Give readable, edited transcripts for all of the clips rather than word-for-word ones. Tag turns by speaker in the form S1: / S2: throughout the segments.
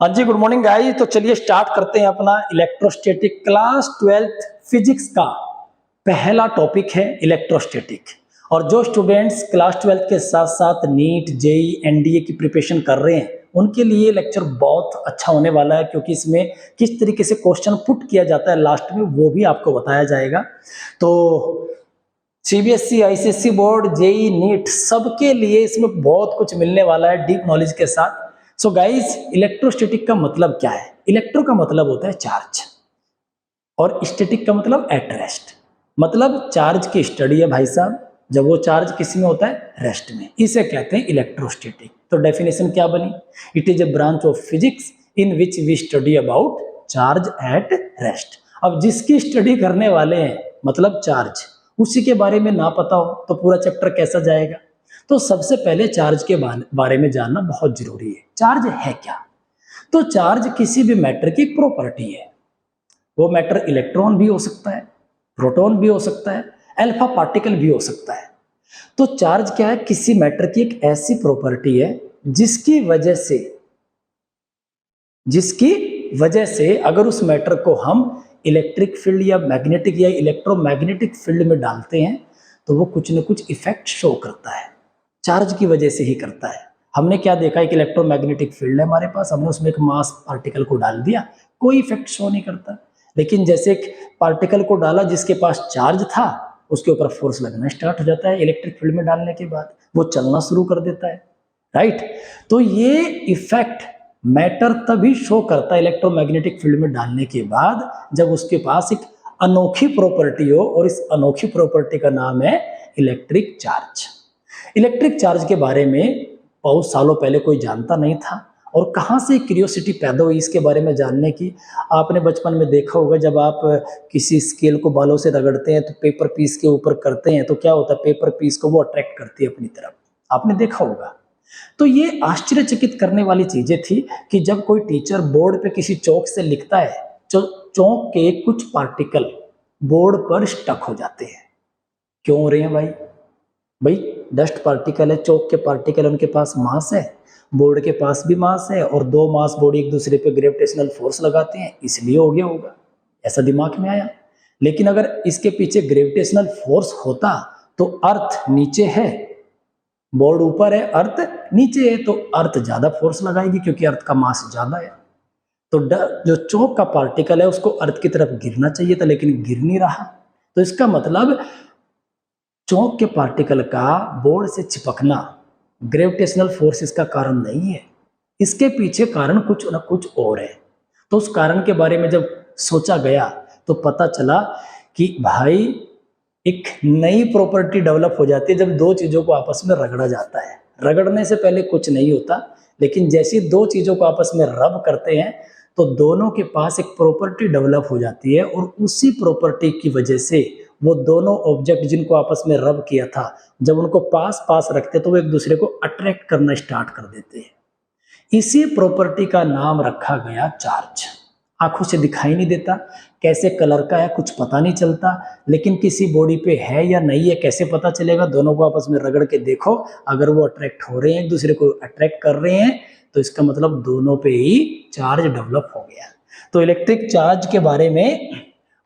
S1: हाँ जी, good morning guys. तो चलिए स्टार्ट करते हैं अपना इलेक्ट्रोस्टैटिक क्लास 12th फिजिक्स का पहला टॉपिक है इलेक्ट्रोस्टैटिक। और जो स्टूडेंट्स क्लास 12th के साथ साथ नीट जेई एनडीए की प्रिपरेशन कर रहे हैं उनके लिए लेक्चर बहुत अच्छा होने वाला है, क्योंकि इसमें किस तरीके से क्वेश्चन पुट किया जाता है लास्ट में वो भी आपको बताया जाएगा। तो CBSE, ICSE board, JEE, NEET सबके लिए इसमें बहुत कुछ मिलने वाला है डीप नॉलेज के साथ। सो गाइस, इलेक्ट्रोस्टैटिक का मतलब क्या है? इलेक्ट्रो का मतलब होता है चार्ज और स्टैटिक का मतलब एट रेस्ट, मतलब चार्ज की स्टडी है भाई साहब, जब वो चार्ज किसी में होता है रेस्ट में, इसे कहते हैं इलेक्ट्रोस्टैटिक। तो डेफिनेशन क्या बनी? It is a branch of physics in which we study about charge at rest. अब जिसकी स्टडी करने वाले हैं मतलब चार्ज, उसी के बारे में ना पता हो तो पूरा चैप्टर कैसा जाएगा? तो सबसे पहले चार्ज के बारे में जानना बहुत जरूरी है। चार्ज है क्या? तो चार्ज किसी भी मैटर की एक प्रॉपर्टी है। वो मैटर इलेक्ट्रॉन भी हो सकता है, प्रोटॉन भी हो सकता है, अल्फा पार्टिकल भी हो सकता है। तो चार्ज क्या है? किसी मैटर की एक ऐसी प्रॉपर्टी है जिसकी वजह से अगर उस मैटर को हम इलेक्ट्रिक फील्ड या मैग्नेटिक या इलेक्ट्रोमैग्नेटिक फील्ड में डालते हैं तो वो कुछ न कुछ इफेक्ट शो करता है। चार्ज की वजह से ही करता है। हमने क्या देखा? एक इलेक्ट्रोमैग्नेटिक फील्ड है हमारे पास, हमने उसमें एक मास पार्टिकल को डाल दिया, कोई इफेक्ट शो नहीं करता। लेकिन जैसे एक पार्टिकल को डाला जिसके पास चार्ज था, उसके ऊपर फोर्स लगना स्टार्ट हो जाता है इलेक्ट्रिक फील्ड में डालने के बाद, वो चलना शुरू कर देता है, राइट? तो ये इफेक्ट मैटर तभी शो करता है इलेक्ट्रोमैग्नेटिक फील्ड में डालने के बाद, जब उसके पास एक अनोखी प्रॉपर्टी हो, और इस अनोखी प्रॉपर्टी का नाम है इलेक्ट्रिक चार्ज। इलेक्ट्रिक चार्ज के बारे में बहुत सालों पहले कोई जानता नहीं था, और कहाँ से क्यूरियोसिटी पैदा हुई इसके बारे में जानने की। आपने बचपन में देखा होगा, जब आप किसी स्केल को बालों से रगड़ते हैं तो पेपर पीस के ऊपर करते हैं तो क्या होता है? पेपर पीस को वो अट्रैक्ट करती है अपनी तरफ, आपने देखा होगा। तो ये आश्चर्यचकित करने वाली चीजें थी कि जब कोई टीचर बोर्ड पे किसी चौक से लिखता है तो चौक के कुछ पार्टिकल बोर्ड पर स्टक हो जाते हैं। क्यों हो रहे हैं भाई डस्ट पार्टिकल है, चौक के पार्टिकल, उनके पास मास है, बोर्ड के पास भी मास है, और दो मास बॉडी एक दूसरे पे ग्रेविटेशनल फोर्स लगाते हैं, इसलिए हो गया होगा, ऐसा दिमाग में आया। लेकिन अगर इसके पीछे ग्रेविटेशनल फोर्स होता तो अर्थ नीचे है, बोर्ड ऊपर है, अर्थ नीचे है, तो अर्थ ज्यादा फोर्स लगाएगी क्योंकि अर्थ का मास ज्यादा है। तो जो चौक का पार्टिकल है उसको अर्थ की तरफ गिरना चाहिए था, लेकिन गिर नहीं रहा। तो इसका मतलब चौक के पार्टिकल का बोर्ड से चिपकना ग्रेविटेशनल फोर्स इसका कारण नहीं है, इसके पीछे कारण कुछ न कुछ और है। तो उस कारण के बारे में जब सोचा गया तो पता चला कि भाई एक नई प्रॉपर्टी डेवलप हो जाती है जब दो चीजों को आपस में रगड़ा जाता है। रगड़ने से पहले कुछ नहीं होता, लेकिन जैसे दो चीजों को आपस में रब करते हैं तो दोनों के पास एक प्रॉपर्टी डेवलप हो जाती है, और उसी प्रॉपर्टी की वजह से वो दोनों ऑब्जेक्ट जिनको आपस में रब किया था, जब उनको पास पास रखते तो वो एक दूसरे को अट्रैक्ट करना स्टार्ट कर देते हैं। इसी प्रॉपर्टी का नाम रखा गया चार्ज। आंखों से दिखाई नहीं देता, कैसे कलर का है कुछ पता नहीं चलता, लेकिन किसी बॉडी पे है या नहीं है कैसे पता चलेगा? दोनों को आपस में रगड़ के देखो, अगर वो अट्रैक्ट हो रहे हैं, एक दूसरे को अट्रैक्ट कर रहे हैं, तो इसका मतलब दोनों पे ही चार्ज डेवलप हो गया। तो इलेक्ट्रिक चार्ज के बारे में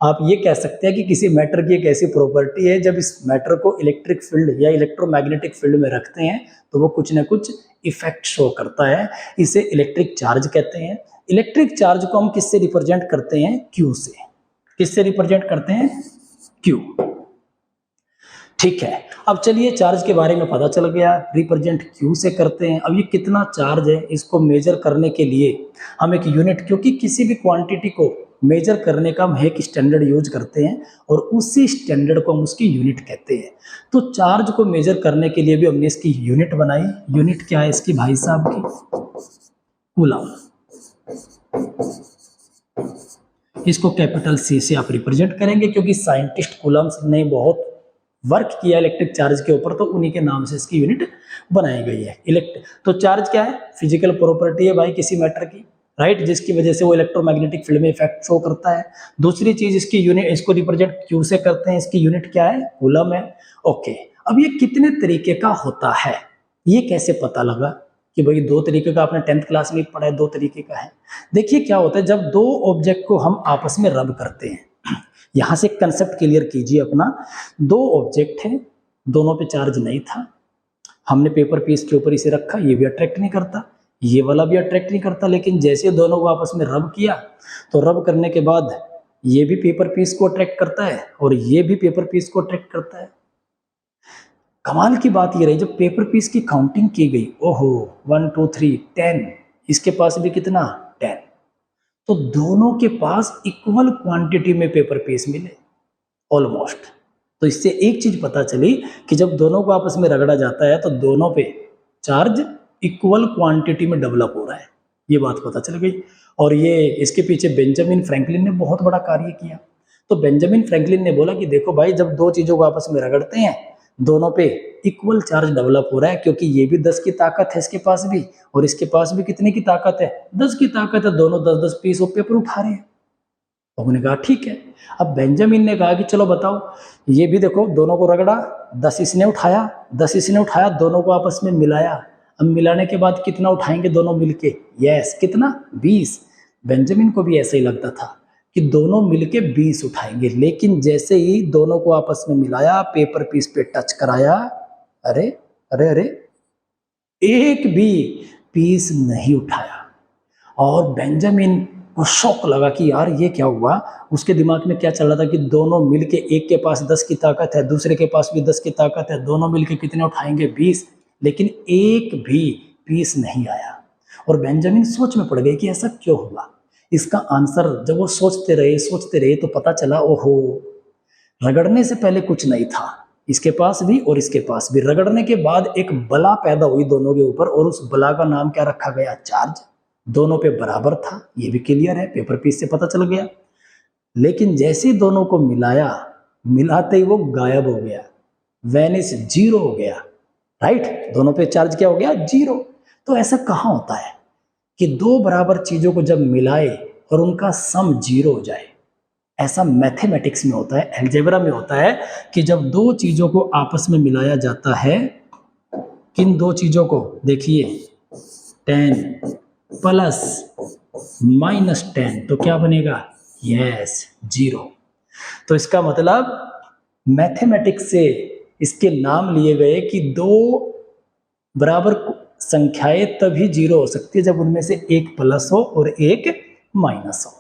S1: आप ये कह सकते हैं कि किसी मैटर की एक ऐसी प्रॉपर्टी है, जब इस मैटर को इलेक्ट्रिक फील्ड या इलेक्ट्रोमैग्नेटिक फील्ड में रखते हैं तो वो कुछ ना कुछ इफेक्ट शो करता है, इसे इलेक्ट्रिक चार्ज कहते हैं। इलेक्ट्रिक चार्ज को हम किससे रिप्रेजेंट करते हैं? क्यू से। किससे रिप्रेजेंट करते हैं? क्यू। ठीक है, अब चलिए चार्ज के बारे में पता चल गया, रिप्रेजेंट क्यू से करते हैं। अब ये कितना चार्ज है इसको मेजर करने के लिए हम एक यूनिट, क्योंकि किसी भी क्वांटिटी को मेजर करने का हम एक स्टैंडर्ड यूज करते हैं, और उसी स्टैंडर्ड को हम उसकी यूनिट कहते हैं। तो चार्ज को मेजर करने के लिए भी हमने इसकी यूनिट बनाई। यूनिट क्या है इसकी भाई साहब की? कूलम। इसको कैपिटल सी से आप रिप्रेजेंट करेंगे, क्योंकि साइंटिस्ट कूलम ने बहुत वर्क किया इलेक्ट्रिक चार्ज के ऊपर, तो उन्हीं के नाम से इसकी यूनिट बनाई गई है। तो चार्ज क्या है? फिजिकल प्रॉपर्टी है भाई किसी मैटर की, राइट, जिसकी वजह से वो इलेक्ट्रोमैग्नेटिक फील्ड में इफेक्ट शो करता है। दूसरी चीज इसकी यूनिट, इसको रिप्रेजेंट क्यू से करते हैं, इसकी यूनिट क्या है? कूलम है। ओके, अब ये कितने तरीके का होता है, ये कैसे पता लगा? कि भाई दो तरीके का आपने 10th क्लास में पढ़ा है, दो तरीके का है। देखिए क्या होता है जब दो ऑब्जेक्ट को हम आपस में रब करते हैं, यहां से कंसेप्ट क्लियर कीजिए अपना। दो ऑब्जेक्ट है, दोनों पे चार्ज नहीं था, हमने पेपर पीस के ऊपर इसे रखा, ये भी अट्रैक्ट नहीं करता, ये वाला भी अट्रैक्ट नहीं करता, लेकिन जैसे दोनों को आपस में रब किया तो रब करने के बाद ये भी पेपर पीस को अट्रैक्ट करता है और ये भी पेपर पीस को अट्रैक्ट करता है। कमाल की बात ये रही जब पेपर पीस की काउंटिंग की गई, ओहो 1 2 3 10, इसके पास भी कितना 10, तो दोनों के पास इक्वल क्वांटिटी में पेपर पीस मिले ऑलमोस्ट। तो इससे एक चीज पता चली कि जब दोनों को आपस में रगड़ा जाता है तो दोनों पे चार्ज इक्वल क्वांटिटी में डेवलप हो रहा है, ये बात पता चल गई। और ये इसके पीछे बेंजामिन फ्रैंकलिन ने बहुत बड़ा कार्य किया। तो बेंजामिन फ्रैंकलिन ने बोला कि देखो भाई जब दो चीजों को आपस में रगड़ते हैं दोनों पे इक्वल चार्ज डेवलप हो रहा है, क्योंकि ये भी 10 की ताकत है इसके पास भी और इसके पास भी कितने की ताकत है, 10 की ताकत है, दोनों 10-10 पीस ऑफ पेपर उठा रहे हैं। तो उन्होंने कहा ठीक है। अब बेंजामिन ने कहा कि चलो बताओ, ये भी देखो दोनों को रगड़ा, 10 इसने उठाया 10 इसने उठाया, दोनों को आपस में मिलाया। अब मिलाने के बाद कितना उठाएंगे दोनों मिलके, यस कितना 20। बेंजामिन को भी ऐसा ही लगता था कि दोनों मिलके 20 उठाएंगे, लेकिन जैसे ही दोनों को आपस में मिलाया, पेपर पीस पे टच कराया, अरे अरे अरे एक भी पीस नहीं उठाया। और बेंजामिन को शौक लगा कि यार ये क्या हुआ। उसके दिमाग में क्या चल रहा था कि दोनों मिलके, एक के पास 10 की ताकत है, दूसरे के पास भी 10 की ताकत है, दोनों मिलके कितने उठाएंगे 20, लेकिन एक भी पीस नहीं आया। और बेंजामिन सोच में पड़ गए कि ऐसा क्यों हुआ। इसका आंसर जब वो सोचते रहे तो पता चला, ओहो रगड़ने से पहले कुछ नहीं था, इसके पास भी और इसके पास भी। रगड़ने के बाद एक बला पैदा हुई दोनों के ऊपर, और उस बला का नाम क्या रखा गया, चार्ज। दोनों पे बराबर था, ये भी क्लियर है, पेपर पीस से पता चल गया। लेकिन जैसे दोनों को मिलाया, मिलाते ही वो गायब हो गया, वैनिश, जीरो हो गया, राइट। दोनों पे चार्ज क्या हो गया, जीरो। तो ऐसा कहाँ होता है कि दो बराबर चीजों को जब मिलाए और उनका सम जीरो हो जाए। ऐसा मैथमेटिक्स में होता है, अलजेब्रा में होता है कि जब दो चीजों को आपस में मिलाया जाता है, किन दो चीजों को, देखिए 10 प्लस -10, तो क्या बनेगा, यस जीरो। तो इसका मतलब मैथमेटिक्स से इसके नाम लिए गए कि दो बराबर संख्याएं तभी जीरो हो सकती है जब उनमें से एक प्लस हो और एक माइनस हो।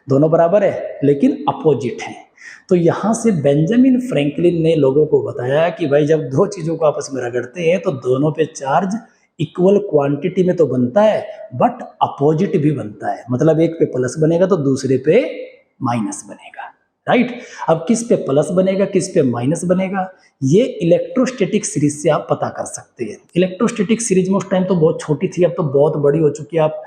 S1: दोनों बराबर है लेकिन अपोजिट हैं। तो यहां से बेंजामिन फ्रैंकलिन ने लोगों को बताया कि भाई जब दो चीजों को आपस में रगड़ते हैं तो दोनों पे चार्ज इक्वल क्वांटिटी में तो बनता है, बट अपोजिट भी बनता है। मतलब एक पे प्लस बनेगा तो दूसरे पे माइनस बनेगा, राइट। अब किस पे प्लस बनेगा, किस पे माइनस बनेगा, ये इलेक्ट्रोस्टैटिक सीरीज से आप पता कर सकते हैं। इलेक्ट्रोस्टैटिक सीरीज में उस टाइम तो बहुत छोटी थी, अब तो बहुत बड़ी हो चुकी है। आप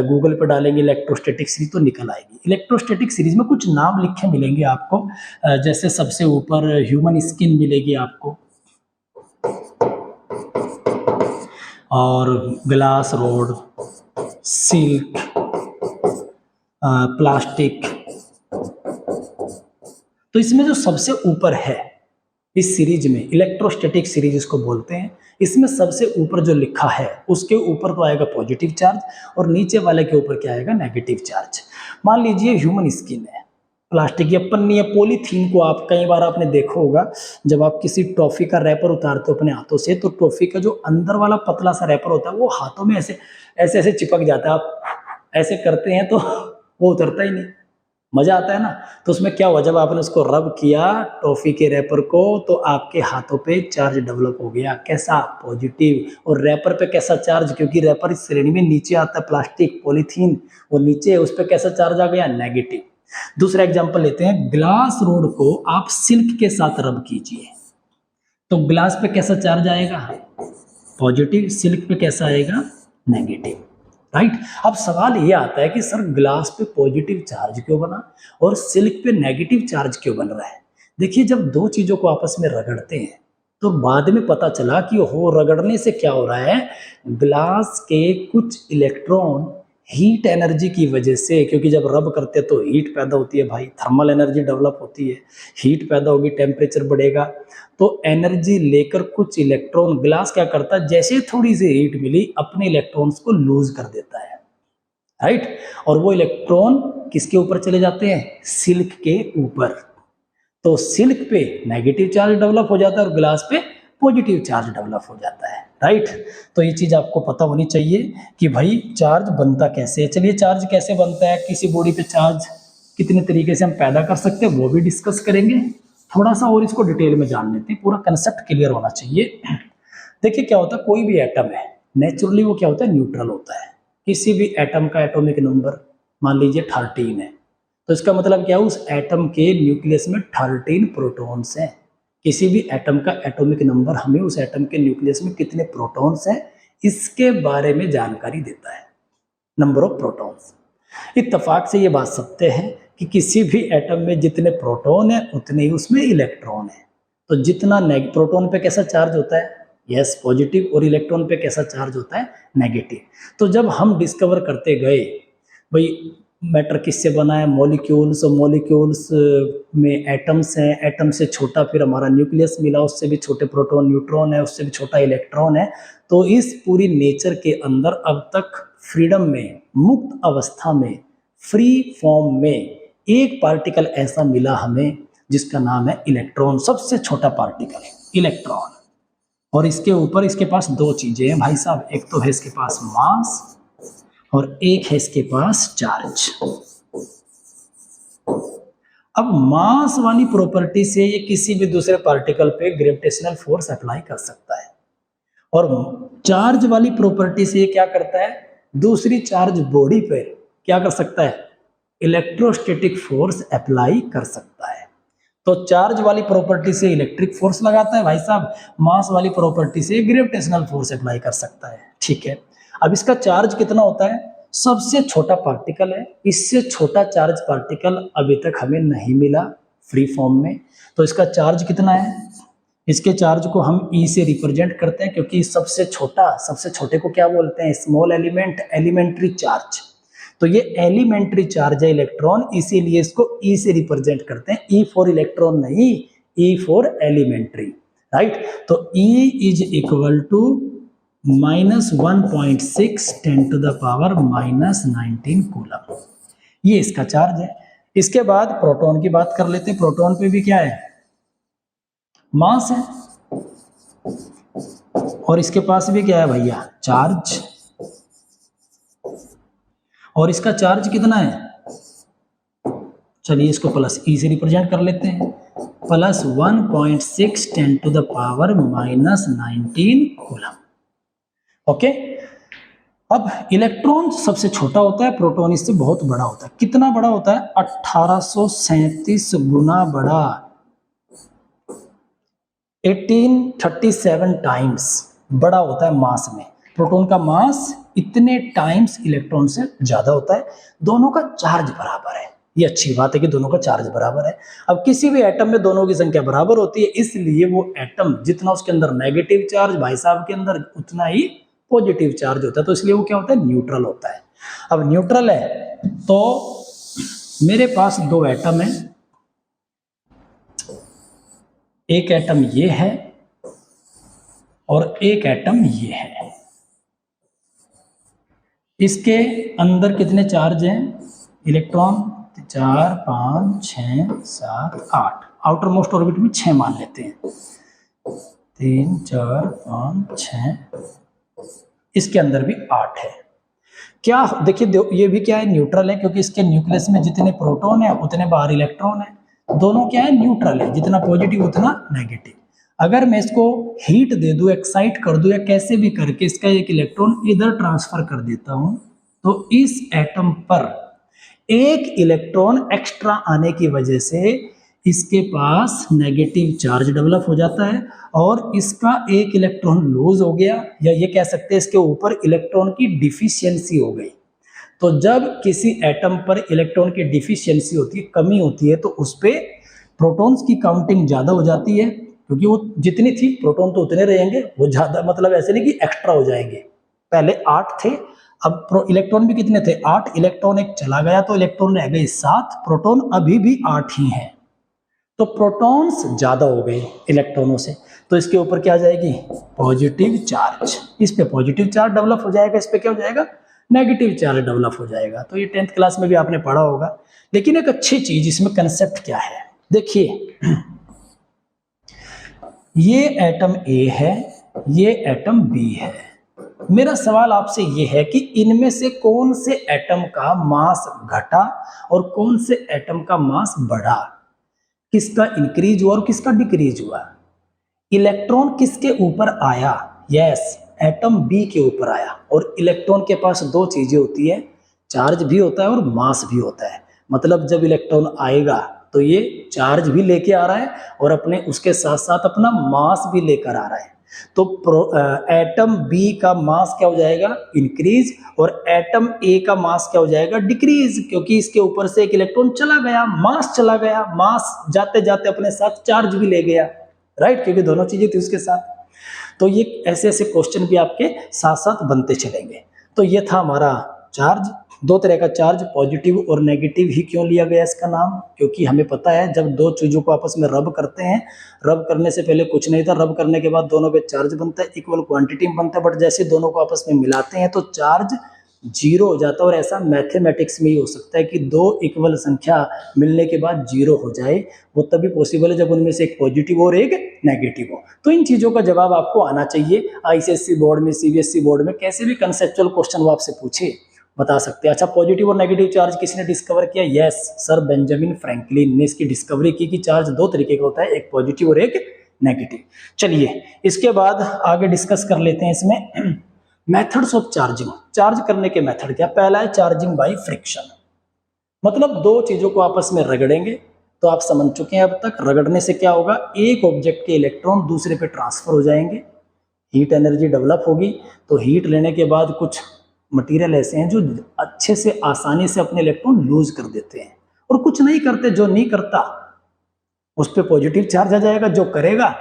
S1: गूगल पे डालेंगे इलेक्ट्रोस्टैटिक सीरीज तो निकल आएगी। इलेक्ट्रोस्टैटिक सीरीज में कुछ नाम लिखे मिलेंगे आपको, जैसे सबसे ऊपर ह्यूमन स्किन मिलेगी आपको, और ग्लास रोड, सिल्क, प्लास्टिक। तो इसमें जो सबसे ऊपर है इस सीरीज में, इलेक्ट्रोस्टैटिक सीरीज इसको बोलते हैं, इसमें सबसे ऊपर जो लिखा है उसके ऊपर तो आएगा पॉजिटिव चार्ज और नीचे वाले के ऊपर क्या आएगा, नेगेटिव चार्ज। मान लीजिए ह्यूमन स्किन है, प्लास्टिक या पन्नी या पॉलीथीन को आप कई बार आपने देखा होगा, जब आप किसी टॉफी का रैपर उतारते हो अपने हाथों से, तो टॉफी का जो अंदर वाला पतला सा रैपर होता है वो हाथों में ऐसे ऐसे ऐसे चिपक जाता है। आप ऐसे करते हैं तो वो उतरता ही नहीं, मजा आता है ना। तो उसमें क्या हुआ, जब आपने उसको रब किया टॉफी के रैपर को, तो आपके हाथों पे चार्ज डेवलप हो गया। कैसा, पॉजिटिव। और रैपर पे कैसा चार्ज, क्योंकि रैपर इस श्रेणी में नीचे आता है, प्लास्टिक पॉलीथीन, और नीचे उस पर कैसा चार्ज आ गया, नेगेटिव। दूसरा एग्जांपल लेते हैं, ग्लास रोड को आप सिल्क के साथ रब कीजिए तो ग्लास पे कैसा चार्ज आएगा, पॉजिटिव। सिल्क पे कैसा आएगा, नेगेटिव, राइट। अब सवाल ये आता है कि सर ग्लास पे पॉजिटिव चार्ज क्यों बना और सिल्क पे नेगेटिव चार्ज क्यों बन रहा है। देखिए जब दो चीजों को आपस में रगड़ते हैं तो बाद में पता चला कि रगड़ने से क्या हो रहा है, ग्लास के कुछ इलेक्ट्रॉन हीट एनर्जी की वजह से, क्योंकि जब रब करते हैं तो हीट पैदा होती है भाई, थर्मल एनर्जी डेवलप होती है, हीट पैदा होगी, टेम्परेचर बढ़ेगा, तो एनर्जी लेकर कुछ इलेक्ट्रॉन, ग्लास क्या करता है, जैसे थोड़ी सी हीट मिली अपने इलेक्ट्रॉन्स को लूज कर देता है, राइट। और वो इलेक्ट्रॉन किसके ऊपर चले जाते हैं, सिल्क के ऊपर, तो सिल्क पे नेगेटिव चार्ज डेवलप हो जाता है और ग्लास पे पॉजिटिव चार्ज डेवलप हो जाता है, राइट। तो ये चीज आपको पता होनी चाहिए कि भाई चार्ज बनता कैसे है। चलिए चार्ज कैसे बनता है, किसी बॉडी पे चार्ज कितने तरीके से हम पैदा कर सकते हैं वो भी डिस्कस करेंगे, थोड़ा सा और इसको डिटेल में जान लेते हैं, पूरा कंसेप्ट क्लियर होना चाहिए। देखिए क्या होता है, कोई भी एटम है नेचुरली वो क्या होता है, न्यूट्रल होता है। किसी भी एटम का एटॉमिक नंबर मान लीजिए 13 है, तो इसका मतलब क्या है, उस एटम के न्यूक्लियस में 13 प्रोटॉन्स हैं। किसी भी एटम का एटॉमिक नंबर हमें उस एटम के न्यूक्लियस में कितने प्रोटॉन्स हैं इसके बारे में जानकारी देता है, नंबर ऑफ प्रोटॉन्स। इत्तेफाक से ये बात सत्य है कि किसी भी एटम में जितने प्रोटॉन है उतने ही उसमें इलेक्ट्रॉन है। तो जितना प्रोटॉन पे कैसा चार्ज होता है, यस पॉजिटिव, और इलेक्ट्रॉन पे कैसा चार्ज होता है, नेगेटिव। तो जब हम डिस्कवर करते गए भाई मैटर किससे बना है, मॉलिक्यूल्स, और मॉलिक्यूल्स में एटम्स हैं, एटम से छोटा फिर हमारा न्यूक्लियस मिला, उससे भी छोटे प्रोटॉन न्यूट्रॉन है, उससे भी छोटा इलेक्ट्रॉन है। तो इस पूरी नेचर के अंदर अब तक फ्रीडम में, मुक्त अवस्था में, फ्री फॉर्म में एक पार्टिकल ऐसा मिला हमें जिसका नाम है इलेक्ट्रॉन, सबसे छोटा पार्टिकल इलेक्ट्रॉन। और इसके ऊपर इसके पास दो चीजें हैं भाई साहब, एक तो है इसके पास मास और एक है इसके पास चार्ज। अब मास वाली प्रॉपर्टी से ये किसी भी दूसरे पार्टिकल पे ग्रेविटेशनल फोर्स अप्लाई कर सकता है, और चार्ज वाली प्रॉपर्टी से ये क्या करता है, दूसरी चार्ज बॉडी पे क्या कर सकता है, इलेक्ट्रोस्टैटिक फोर्स अप्लाई कर सकता है। तो चार्ज वाली प्रॉपर्टी से इलेक्ट्रिक फोर्स लगाता है भाई साहब, मास वाली प्रॉपर्टी से ग्रेविटेशनल फोर्स अप्लाई कर सकता है, ठीक है। अब इसका चार्ज कितना होता है, सबसे छोटा पार्टिकल है, इससे छोटा चार्ज पार्टिकल अभी तक हमें नहीं मिला फ्री फॉर्म में। तो इसका चार्ज कितना है, इसके चार्ज को हम ई से रिप्रेजेंट करते हैं, क्योंकि सबसे छोटे को क्या बोलते हैं, स्मॉल एलिमेंट, एलिमेंट्री चार्ज। तो ये एलिमेंट्री चार्ज है इलेक्ट्रॉन, इसीलिए इसको ई से रिप्रेजेंट करते हैं, ई फॉर इलेक्ट्रॉन नहीं, ई फॉर एलिमेंट्री, राइट। तो E is equal to -1.6 10⁻⁻19 coulomb, ये इसका चार्ज है। इसके बाद प्रोटॉन की बात कर लेते हैं। प्रोटॉन पे भी क्या है, मास है, और इसके पास भी क्या है भैया, चार्ज। और इसका चार्ज कितना है, चलिए इसको प्लस ई से रिप्रेजेंट कर लेते हैं, +1.6 10⁻⁻19 कूलम, ओके। अब इलेक्ट्रॉन सबसे छोटा होता है, प्रोटॉन इससे बहुत बड़ा होता है। कितना बड़ा होता है, 1837 गुना बड़ा, 1837 टाइम्स बड़ा होता है मास में। प्रोटॉन का मास इतने टाइम्स इलेक्ट्रॉन से ज्यादा होता है। दोनों का चार्ज बराबर है, ये अच्छी बात है कि दोनों का चार्ज बराबर है। अब किसी भी एटम में दोनों की संख्या बराबर होती है, इसलिए वो एटम जितना उसके अंदर नेगेटिव चार्ज, भाई साहब के अंदर उतना ही पॉजिटिव चार्ज होता है, तो इसलिए वो क्या होता है, न्यूट्रल होता है। अब न्यूट्रल है तो मेरे पास दो एटम है, एक एटम ये है और एक एटम ये है। इसके अंदर कितने चार्ज हैं, इलेक्ट्रॉन 4 5 6 7 8, आउटर मोस्ट ऑर्बिट में 6 मान लेते हैं, 3 4 5 6, इसके अंदर भी 8 है। क्या देखिए ये भी क्या है, न्यूट्रल है, क्योंकि इसके न्यूक्लियस में जितने प्रोटॉन है उतने बाहर इलेक्ट्रॉन है। दोनों क्या है, न्यूट्रल है, जितना पॉजिटिव उतना नेगेटिव। अगर मैं इसको हीट दे दूं, एक्साइट कर दूं, या कैसे भी करके इसका एक इलेक्ट्रॉन इधर ट्रांसफर कर देता हूं, तो इस एटम पर एक इलेक्ट्रॉन एक्स्ट्रा आने की वजह से इसके पास नेगेटिव चार्ज डेवलप हो जाता है, और इसका एक इलेक्ट्रॉन लूज हो गया, या ये कह सकते हैं इसके ऊपर इलेक्ट्रॉन की डिफिशियंसी हो गई। तो जब किसी एटम पर इलेक्ट्रॉन की डिफिशियंसी होती है, कमी होती है, तो उस पर प्रोटॉन्स की काउंटिंग ज़्यादा हो जाती है, क्योंकि वो जितनी थी प्रोटॉन तो उतने रहेंगे, वो ज़्यादा मतलब ऐसे नहीं कि एक्स्ट्रा हो जाएंगे। पहले 8 थे, अब इलेक्ट्रॉन भी कितने थे, 8, इलेक्ट्रॉन एक चला गया तो इलेक्ट्रॉन रह गए 7, प्रोटॉन अभी भी 8 ही हैं। तो प्रोटॉन्स ज्यादा हो गए इलेक्ट्रॉनों से, तो इसके ऊपर क्या आ जाएगी, पॉजिटिव चार्ज। इस पे पॉजिटिव चार्ज डेवलप हो जाएगा, इस पे क्या हो जाएगा, नेगेटिव चार्ज डेवलप हो जाएगा। तो ये 10th क्लास में भी आपने पढ़ा होगा। लेकिन एक अच्छी चीज इसमें कंसेप्ट क्या है, देखिए ये एटम ए है, ये एटम बी है। मेरा सवाल आपसे ये है कि इनमें से कौन से एटम का मास घटा और कौन से एटम का मास बढ़ा, किसका इंक्रीज हुआ और किसका डिक्रीज हुआ। इलेक्ट्रॉन किसके ऊपर आया, यस एटम बी के ऊपर आया। और इलेक्ट्रॉन के पास दो चीजें होती है, चार्ज भी होता है और मास भी होता है। मतलब जब इलेक्ट्रॉन आएगा तो ये चार्ज भी लेके आ रहा है और अपने उसके साथ साथ अपना मास भी लेकर आ रहा है। तो एटम बी का मास क्या हो जाएगा, इंक्रीज, और एटम ए का मास क्या हो जाएगा, डिक्रीज, क्योंकि इसके ऊपर से एक इलेक्ट्रॉन चला गया, मास चला गया, मास जाते जाते अपने साथ चार्ज भी ले गया, राइट, क्योंकि दोनों चीजें थी उसके साथ। तो ये ऐसे ऐसे क्वेश्चन भी आपके साथ साथ बनते चलेंगे। तो ये था हमारा चार्ज, दो तरह का चार्ज, पॉजिटिव और नेगेटिव ही क्यों लिया गया इसका नाम, क्योंकि हमें पता है जब दो चीजों को आपस में रब करते हैं, रब करने से पहले कुछ नहीं था, रब करने के बाद दोनों पे चार्ज बनता है, इक्वल क्वांटिटी में बनता है, बट जैसे दोनों को आपस में मिलाते हैं तो चार्ज जीरो हो जाता है। और ऐसा मैथमेटिक्स में ही हो सकता है कि दो इक्वल संख्या मिलने के बाद जीरो हो जाए, वो तभी पॉसिबल है जब उनमें से एक पॉजिटिव और एक नेगेटिव हो। तो इन चीजों का जवाब आपको आना चाहिए। आईसीएसई बोर्ड में, सीबीएसई बोर्ड में कैसे भी कंसेप्चुअल क्वेश्चन वो आपसे पूछे बता सकते हैं। अच्छा, पॉजिटिव और नेगेटिव चार्ज किसने डिस्कवर किया, यस सर बेंजामिन फ्रैंकलिन ने इसकी डिस्कवरी की कि चार्ज दो तरीके का होता है, एक पॉजिटिव और एक नेगेटिव। चलिए इसके बाद आगे डिस्कस कर लेते हैं इसमें मेथड्स ऑफ चार्जिंग। चार्ज करने के मेथड क्या, पहला है चार्जिंग बाय फ्रिक्शन, मतलब दो चीजों को आपस में रगड़ेंगे। तो आप समझ चुके हैं अब तक, रगड़ने से क्या होगा, एक ऑब्जेक्ट के इलेक्ट्रॉन दूसरे पे ट्रांसफर हो जाएंगे, हीट एनर्जी डेवलप होगी। तो हीट लेने के बाद कुछ मटेरियल ऐसे हैं जो अच्छे से आसानी से अपने इलेक्ट्रॉन लूज कर देते हैं, और कुछ नहीं करते, जो नहीं करता उस पर पॉजिटिव चार्ज आ जाएगा, जो करेगा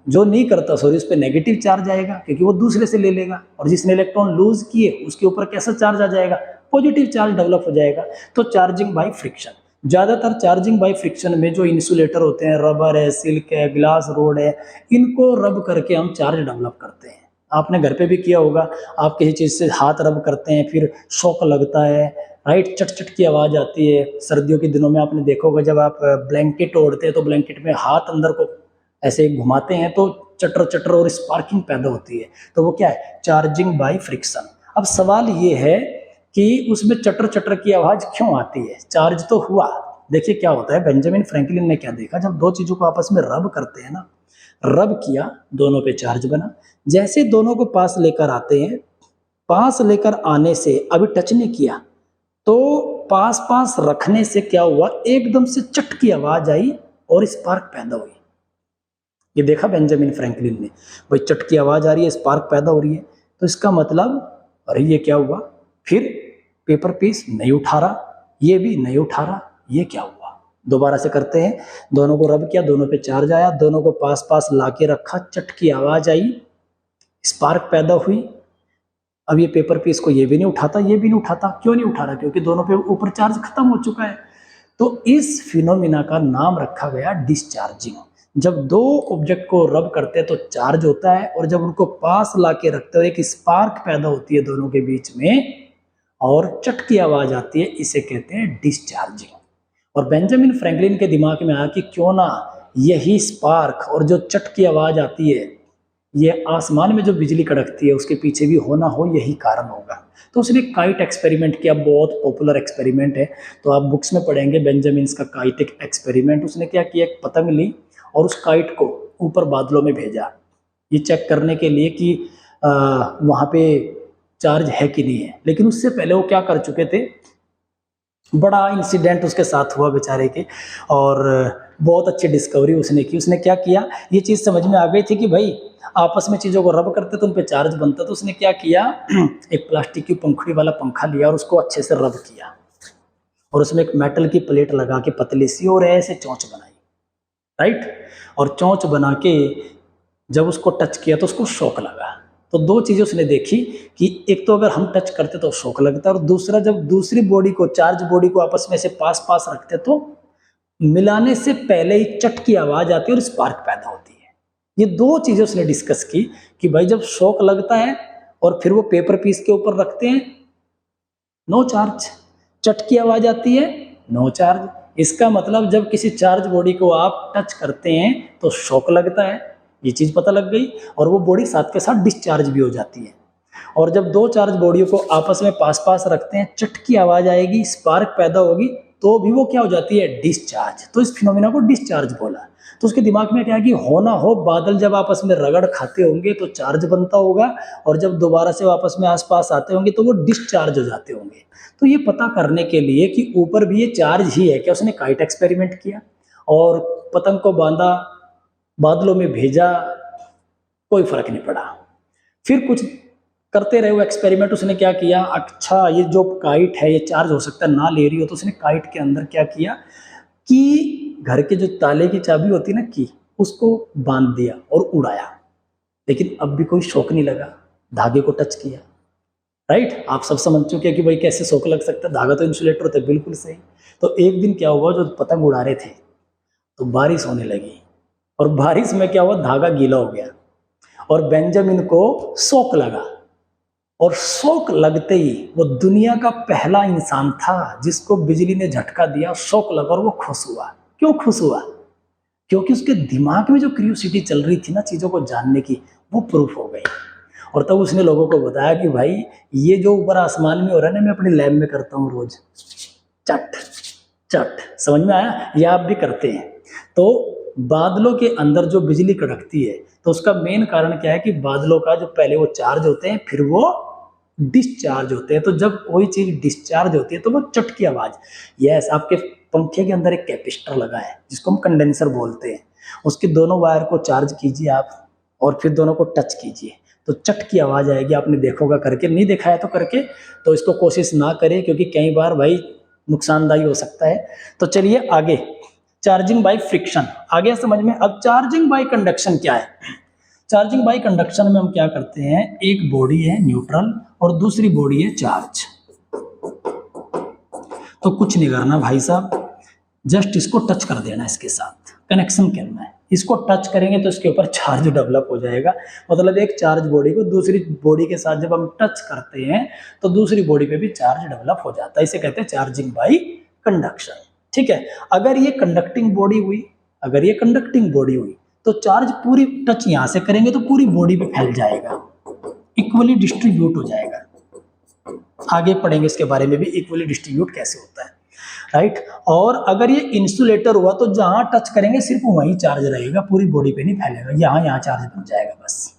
S1: जो नहीं करता सॉरी उस पर नेगेटिव चार्ज आएगा, क्योंकि वो दूसरे से ले लेगा। और जिसने इलेक्ट्रॉन लूज किए उसके ऊपर कैसा चार्ज आ जाएगा, पॉजिटिव चार्ज डेवलप हो जाएगा। तो चार्जिंग बाय फ्रिक्शन, ज्यादातर चार्जिंग बाय फ्रिक्शन में जो इंसुलेटर होते हैं, रबर है, सिल्क है, ग्लास रोड है, इनको रब करके हम चार्ज डेवलप करते हैं। आपने घर पे भी किया होगा, आप किसी चीज से हाथ रब करते हैं, फिर शॉक लगता है, राइट, चट चट की आवाज आती है। सर्दियों के दिनों में आपने देखा होगा जब आप ब्लैंकेट ओढ़ते हैं तो ब्लैंकेट में हाथ अंदर को ऐसे घुमाते हैं तो चटर चटर और स्पार्किंग पैदा होती है। तो वो क्या है, चार्जिंग बाय फ्रिक्शन। अब सवाल ये है कि उसमें चटर चटर की आवाज क्यों आती है, चार्ज तो हुआ। देखिए क्या होता है, बेंजामिन फ्रैंकलिन ने क्या देखा, जब दो चीजों को आपस में रब करते हैं ना, रब किया, दोनों पे चार्ज बना। जैसे दोनों को पास लेकर आते हैं, पास लेकर आने से अभी टच नहीं किया, तो पास पास रखने से क्या हुआ, एकदम से चट की आवाज आई और स्पार्क पैदा हुई। ये देखा बेंजामिन फ्रैंकलिन ने, भाई चट की आवाज आ रही है, स्पार्क पैदा हो रही है, तो इसका मतलब अरे ये क्या हुआ। फिर पेपर पीस नहीं उठा रहा, ये भी नहीं उठा रहा, ये क्या हुआ। दोबारा से करते हैं, दोनों को रब किया, दोनों पे चार्ज आया, दोनों को पास पास लाके रखा, चट की आवाज आई, स्पार्क पैदा हुई। अब ये पेपर पीस को ये भी नहीं उठाता, ये भी नहीं उठाता, क्यों नहीं उठा रहा, क्योंकि दोनों पे ऊपर चार्ज खत्म हो चुका है। तो इस फिनोमिना का नाम रखा गया डिस्चार्जिंग। जब दो ऑब्जेक्ट को रब करते हैं तो चार्ज होता है, और जब उनको पास लाके रखते हो एक स्पार्क पैदा होती है दोनों के बीच में और चट की आवाज आती है, इसे कहते हैं डिस्चार्जिंग। और बेंजामिन फ्रैंकलिन के दिमाग में आया कि क्यों ना यही स्पार्क और जो चट की आवाज आती है, ये आसमान में जो बिजली कड़कती है उसके पीछे भी होना हो यही कारण होगा। तो उसने काइट एक्सपेरिमेंट किया, बहुत पॉपुलर एक्सपेरिमेंट है, तो आप बुक्स में पढ़ेंगे बेंजामिन का काइट एक्सपेरिमेंट। उसने क्या किया, एक पतंग ली और उस काइट को ऊपर बादलों में भेजा, ये चेक करने के लिए कि वहाँ पे चार्ज है कि नहीं है। लेकिन उससे पहले वो क्या कर चुके थे, बड़ा इंसिडेंट उसके साथ हुआ बेचारे के, और बहुत अच्छी डिस्कवरी उसने की। उसने क्या किया, ये चीज़ समझ में आ गई थी कि भाई आपस में चीज़ों को रब करते तो उन पे चार्ज बनता। तो उसने क्या किया, एक प्लास्टिक की पंखुड़ी वाला पंखा लिया और उसको अच्छे से रब किया, और उसमें एक मेटल की प्लेट लगा के पतली सी और ऐसे चोंच बनाई, राइट। और चोंच बना के जब उसको टच किया तो उसको शॉक लगा, तो दो चीजें उसने देखी कि एक तो अगर हम टच करते तो शॉक लगता है, और दूसरा जब दूसरी बॉडी को, चार्ज बॉडी को आपस में से पास पास रखते तो मिलाने से पहले ही चट की आवाज आती है और स्पार्क पैदा होती है। ये दो चीजें उसने डिस्कस की कि भाई जब शॉक लगता है और फिर वो पेपर पीस के ऊपर रखते हैं, नो चार्ज, चट की आवाज आती है, नो चार्ज। इसका मतलब जब किसी चार्ज बॉडी को आप टच करते हैं तो शॉक लगता है, ये चीज पता लग गई, और वो बॉडी साथ के साथ डिस्चार्ज भी हो जाती है। और जब दो चार्ज बॉडियों को आपस में पास पास रखते हैं, चट की आवाज आएगी, स्पार्क पैदा होगी, तो भी वो क्या हो जाती है, डिस्चार्ज। तो इस फिनोमिना को डिस्चार्ज बोला। तो उसके दिमाग में क्या कि हो ना हो बादल जब आपस में रगड़ खाते होंगे तो चार्ज बनता होगा, और जब दोबारा से वापस में आसपास आते होंगे तो वो डिस्चार्ज हो जाते होंगे। तो ये पता करने के लिए कि ऊपर भी ये चार्ज ही है क्या, उसने काइट एक्सपेरिमेंट किया और पतंग को बांधा, बादलों में भेजा, कोई फर्क नहीं पड़ा। फिर कुछ करते रहे वो एक्सपेरिमेंट। उसने क्या किया, अच्छा ये जो काइट है ये चार्ज हो सकता है ना ले रही हो, तो उसने काइट के अंदर क्या किया कि घर के जो ताले की चाबी होती है ना, की, उसको बांध दिया और उड़ाया, लेकिन अब भी कोई शॉक नहीं लगा। धागे को टच किया, राइट, आप सब समझ चुके हैं कि भाई कैसे शॉक लग सकता है, धागा तो इंसुलेटर होता है, बिल्कुल सही। तो एक दिन क्या हुआ, जो पतंग उड़ा रहे थे तो बारिश होने लगी, और बारिश में क्या हुआ, धागा गीला हो गया और बेंजामिन को शॉक लगा, और शॉक लगते ही वो दुनिया का पहला इंसान था जिसको बिजली ने झटका दिया, शॉक लगा और वो खुश हुआ। क्यों खुश हुआ, क्योंकि उसके दिमाग में जो क्यूरियोसिटी चल रही थी ना चीजों को जानने की, वो प्रूफ हो गई। और तब उसने लोगों को बताया कि भाई ये जो ऊपर आसमान में हो रहा है ना, मैं अपनी लैब में करता हूँ रोज, चट चट, समझ में आया, ये आप भी करते हैं। तो बादलों के अंदर जो बिजली कड़कती है तो उसका मेन कारण क्या है कि बादलों का जो पहले वो चार्ज होते हैं, फिर वो डिस्चार्ज होते हैं। तो जब कोई चीज डिस्चार्ज होती है तो वो चट की आवाज, यस, आपके पंखे के अंदर एक कैपेसिटर लगा है जिसको हम कंडेंसर बोलते हैं, उसके दोनों वायर को चार्ज कीजिए आप और फिर दोनों को टच कीजिए तो चट की आवाज आएगी। आपने देखोगा करके, नहीं देखा है तो करके, तो इसको कोशिश ना करें क्योंकि कई बार भाई नुकसानदायी हो सकता है। तो चलिए आगे, चार्जिंग बाय फ्रिक्शन आ गया समझ में। अब चार्जिंग बाय कंडक्शन क्या है। चार्जिंग बाय कंडक्शन में हम क्या करते हैं, एक बॉडी है न्यूट्रल और दूसरी बॉडी है चार्ज। तो कुछ नहीं करना भाई साहब, जस्ट इसको टच कर देना, इसके साथ कनेक्शन करना है। इसको टच करेंगे तो इसके ऊपर चार्ज डेवलप हो जाएगा। मतलब एक चार्ज बॉडी को दूसरी बॉडी के साथ जब हम टच करते हैं तो दूसरी बॉडी पे भी चार्ज डेवलप हो जाता है। इसे कहते हैं चार्जिंग बाय कंडक्शन। ठीक है, अगर ये कंडक्टिंग बॉडी हुई, अगर ये कंडक्टिंग बॉडी हुई तो चार्ज पूरी टच यहां से करेंगे तो पूरी बॉडी पे फैल जाएगा, इक्वली डिस्ट्रीब्यूट हो जाएगा। आगे पढ़ेंगे इसके बारे में भी, इक्वली डिस्ट्रीब्यूट कैसे होता है, राइट। और अगर ये इंसुलेटर हुआ तो जहां टच करेंगे सिर्फ वहीं चार्ज रहेगा, पूरी बॉडी पे नहीं फैलेगा, यहाँ चार्ज बन जाएगा बस।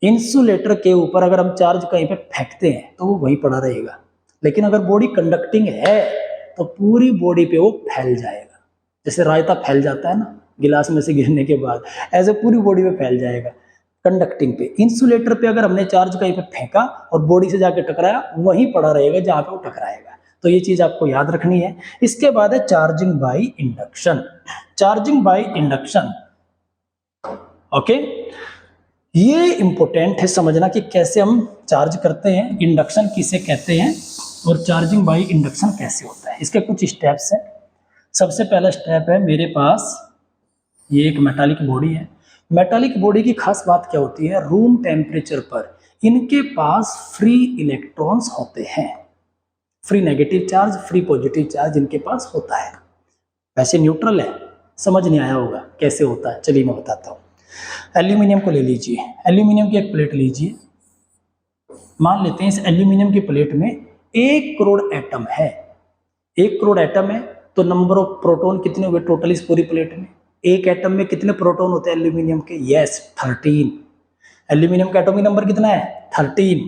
S1: इंसुलेटर के ऊपर अगर हम चार्ज कहीं पे फेंकते हैं तो वो वहीं पड़ा रहेगा, लेकिन अगर बॉडी कंडक्टिंग है तो पूरी बॉडी पे वो फैल जाएगा। जैसे रायता फैल जाता है ना गिलास में से गिरने के बाद, ऐसे पूरी बॉडी पे फैल जाएगा कंडक्टिंग पे। इंसुलेटर पे अगर हमने चार्ज कहीं पे फेंका और बॉडी से जाके टकराया, वहीं पड़ा रहेगा जहां पे वो टकराएगा। तो ये चीज आपको याद रखनी है। इसके बाद है charging by induction. Charging by induction, okay, ये इंपॉर्टेंट है समझना कि कैसे हम चार्ज करते हैं, इंडक्शन किसे कहते हैं और चार्जिंग बाय इंडक्शन कैसे होता है। इसके कुछ स्टेप्स हैं। सबसे पहला स्टेप है, मेरे पास ये एक मेटालिक बॉडी है। मेटालिक बॉडी की खास बात क्या होती है, रूम टेम्परेचर पर इनके पास फ्री इलेक्ट्रॉन्स होते हैं, free negative charge, free positive charge इनके पास होता है। वैसे न्यूट्रल है, समझ नहीं आया होगा कैसे होता है, चलिए मैं बताता हूँ। एल्यूमिनियम को ले लीजिए, एल्यूमिनियम की एक प्लेट लीजिए। मान लेते हैं इस एल्यूमिनियम की प्लेट में 1 करोड़ एटम है। 1 करोड़ एटम है तो नंबर ऑफ प्रोटॉन कितने हुए टोटल इस पूरी प्लेट में। एक एटम में कितने प्रोटॉन होते हैं एल्यूमिनियम के, यस 13। एल्यूमिनियम का एटॉमिक नंबर कितना है, 13।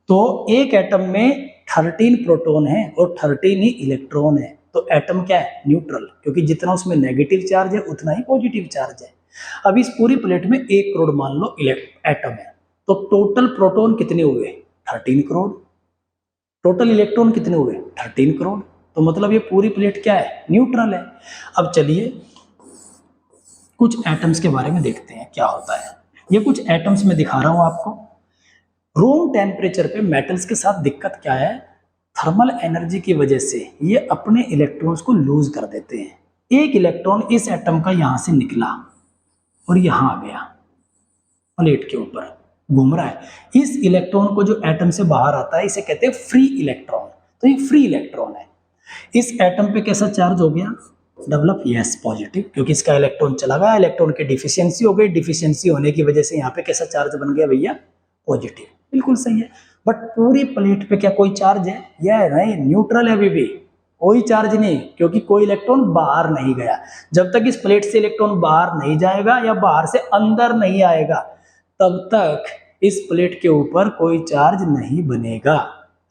S1: तो एक एटम में 13 प्रोटॉन है और 13 ही इलेक्ट्रॉन है। तो एटम क्या है, न्यूट्रल, क्योंकि जितना उसमें नेगेटिव चार्ज है उतना ही पॉजिटिव चार्ज है। अब इस पूरी प्लेट में 1 करोड़ मान लो एटम है, तो टोटल प्रोटॉन कितने हुए, 13 करोड़। टोटल इलेक्ट्रॉन कितने हुए, 13 करोड़। तो मतलब ये पूरी प्लेट क्या है, न्यूट्रल है। अब चलिए कुछ एटम्स के बारे में देखते हैं क्या होता है। ये कुछ एटम्स में दिखा रहा हूं आपको। रूम टेम्परेचर पे मेटल्स के साथ दिक्कत क्या है, थर्मल एनर्जी की वजह से ये अपने इलेक्ट्रॉन्स को लूज कर देते हैं। एक इलेक्ट्रॉन इस एटम का यहां से निकला और यहां आ गया, प्लेट के ऊपर घूम रहा है। इस इलेक्ट्रॉन को जो एटम से बाहर आता है इसे कहते हैं फ्री इलेक्ट्रॉन। तो ये फ्री इलेक्ट्रॉन है। इस एटम पे कैसा चार्ज हो गया, डेवलप, यस पॉजिटिव, क्योंकि इसका इलेक्ट्रॉन चला गया, इलेक्ट्रॉन की डिफिशियंसी हो गई, डिफिशियंसी होने की वजह से यहाँ पे कैसा चार्ज बन गया भैया, पॉजिटिव। बिल्कुल सही है। बट पूरी प्लेट पे क्या कोई चार्ज है, यह नहीं, न्यूट्रल है अभी भी, कोई चार्ज नहीं, क्योंकि कोई इलेक्ट्रॉन बाहर नहीं गया। जब तक इस प्लेट से इलेक्ट्रॉन बाहर नहीं जाएगा या बाहर से अंदर नहीं आएगा तब तक इस प्लेट के ऊपर कोई चार्ज नहीं बनेगा,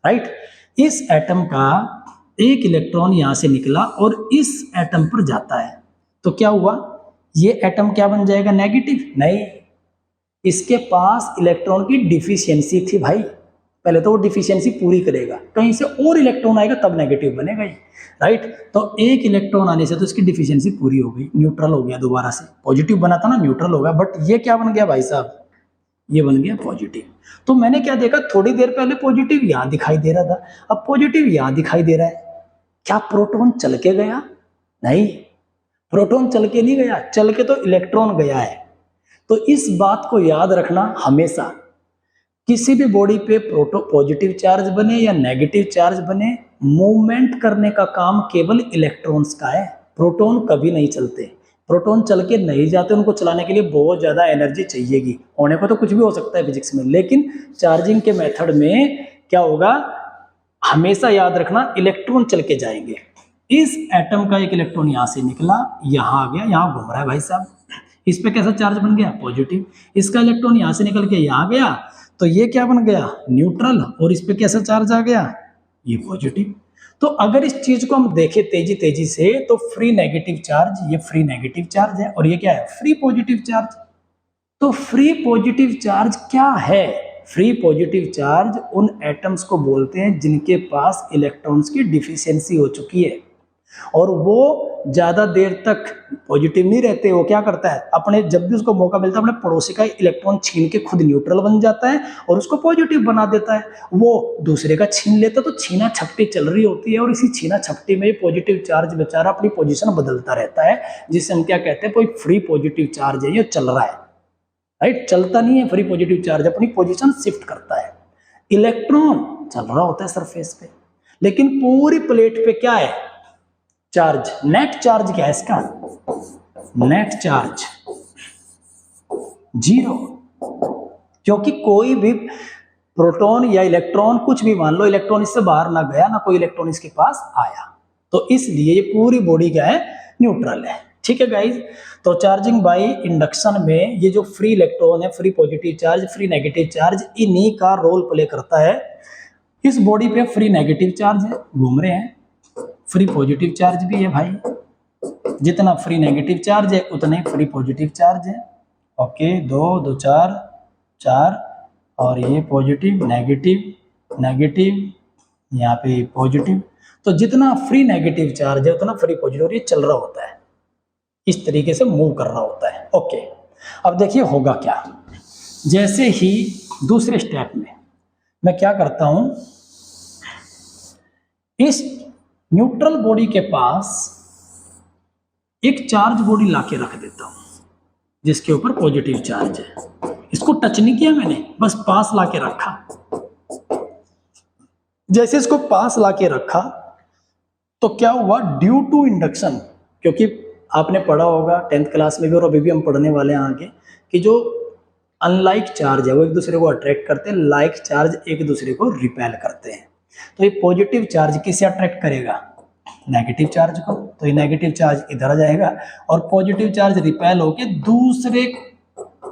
S1: राइट। इस एटम का एक इलेक्ट्रॉन यहां से निकला और इस एटम पर जाता है, तो क्या हुआ, ये एटम क्या बन जाएगा, नेगेटिव। नहीं, इसके पास इलेक्ट्रॉन की डिफिशियंसी थी भाई, पहले तो वो डिफिशियंसी पूरी करेगा, कहीं से और इलेक्ट्रॉन आएगा तब नेगेटिव बनेगा ये, राइट। तो एक इलेक्ट्रॉन आने से तो इसकी डिफिशियंसी पूरी हो गई, न्यूट्रल हो गया, दोबारा से पॉजिटिव बना था ना, न्यूट्रल हो गया। बट ये क्या बन गया भाई साहब, ये बन गया पॉजिटिव। तो मैंने क्या देखा, थोड़ी देर पहले पॉजिटिव यहां दिखाई दे रहा था, अब पॉजिटिव यहां दिखाई दे रहा है। क्या प्रोटॉन चल के गया, नहीं, प्रोटॉन चल के नहीं गया, चल के तो इलेक्ट्रॉन गया है। तो इस बात को याद रखना हमेशा, किसी भी बॉडी पे पॉजिटिव चार्ज बने या नेगेटिव चार्ज बने, मूवमेंट करने का काम केवल इलेक्ट्रॉन्स का है, प्रोटॉन कभी नहीं चलते। प्रोटॉन चल के नहीं जाते, उनको चलाने के लिए बहुत ज्यादा एनर्जी चाहिएगी। होने को तो कुछ भी हो सकता है फिजिक्स में, लेकिन चार्जिंग के मेथड में क्या होगा, हमेशा याद रखना, इलेक्ट्रॉन चल के जाएंगे। इस एटम का एक इलेक्ट्रॉन यहां से निकला, यहां आ गया, यहां घूम रहा है भाई साहब, इस पे कैसा चार्ज बन गया, पॉजिटिव। इसका इलेक्ट्रॉन यहां से निकल के यहां गया, तो ये क्या बन गया, न्यूट्रल, और इस पे कैसा चार्ज आ गया, ये पॉजिटिव। तो अगर इस चीज को हम देखें तेजी तेजी से, तो फ्री नेगेटिव चार्ज, ये फ्री नेगेटिव चार्ज है, और ये क्या है, फ्री पॉजिटिव चार्ज। तो फ्री पॉजिटिव चार्ज क्या है, फ्री पॉजिटिव चार्ज उन एटम्स को बोलते हैं जिनके पास इलेक्ट्रॉन्स की डिफिशियंसी हो चुकी है, और वो ज्यादा देर तक पॉजिटिव नहीं रहते। वो क्या करता है, अपने जब भी उसको मौका मिलता है अपने पड़ोसी का इलेक्ट्रॉन छीन के खुद न्यूट्रल बन जाता है और उसको पॉजिटिव बना देता है। वो दूसरे का छीन लेता है, तो छीना छपटी चल रही होती है, और इसी छीना छपटी में पॉजिटिव चार्ज बेचारा अपनी पोजीशन बदलता रहता है, जिसे हम क्या कहते हैं, कोई फ्री पॉजिटिव चार्ज है, ये चल रहा है, राइट। चलता नहीं है फ्री पॉजिटिव चार्ज, अपनी पोजीशन शिफ्ट करता है। इलेक्ट्रॉन चल रहा होता है सरफेस पे, लेकिन पूरी प्लेट पे क्या है, चार्ज। नेट चार्ज क्या है इसका, नेट चार्ज 0, क्योंकि कोई भी प्रोटॉन या इलेक्ट्रॉन, कुछ भी मान लो, इलेक्ट्रॉन इससे बाहर ना गया, ना कोई इलेक्ट्रॉन इसके पास आया, तो इसलिए ये पूरी बॉडी क्या है, न्यूट्रल है। ठीक है गाइज, तो चार्जिंग बाय इंडक्शन में ये जो फ्री इलेक्ट्रॉन है, free positive charge, free negative charge, इन्हीं का रोल प्ले करता है। इस बॉडी पे फ्री नेगेटिव चार्ज है, घूम रहे हैं, फ्री पॉजिटिव चार्ज भी है भाई, जितना फ्री नेगेटिव चार्ज है उतना ही फ्री पॉजिटिव चार्ज है। ओके, 2 2 4 4, और ये पॉजिटिव नेगेटिव नेगेटिव, यहाँ पे पॉजिटिव, तो जितना फ्री नेगेटिव चार्ज है उतना फ्री पॉजिटिव, और ये चल रहा होता है, इस तरीके से मूव कर रहा होता है। ओके, अब देखिए होगा क्या, जैसे ही दूसरे स्टेप में मैं क्या करता हूं, इस न्यूट्रल बॉडी के पास एक चार्ज बॉडी लाके रख देता हूं, जिसके ऊपर पॉजिटिव चार्ज है। इसको टच नहीं किया मैंने, बस पास लाके रखा। जैसे इसको पास लाके रखा तो क्या हुआ, ड्यू टू इंडक्शन, क्योंकि आपने पढ़ा होगा 10th क्लास में भी, और अभी भी हम पढ़ने वाले हैं आगे, कि जो अनलाइक चार्ज है वो एक दूसरे को अट्रैक्ट करते हैं, लाइक चार्ज एक दूसरे को रिपेल करते हैं। तो ये पॉजिटिव चार्ज किसे अट्रैक्ट करेगा, नेगेटिव चार्ज को, तो ये नेगेटिव चार्ज इधर आ जाएगा, और पॉजिटिव चार्ज रिपेल होके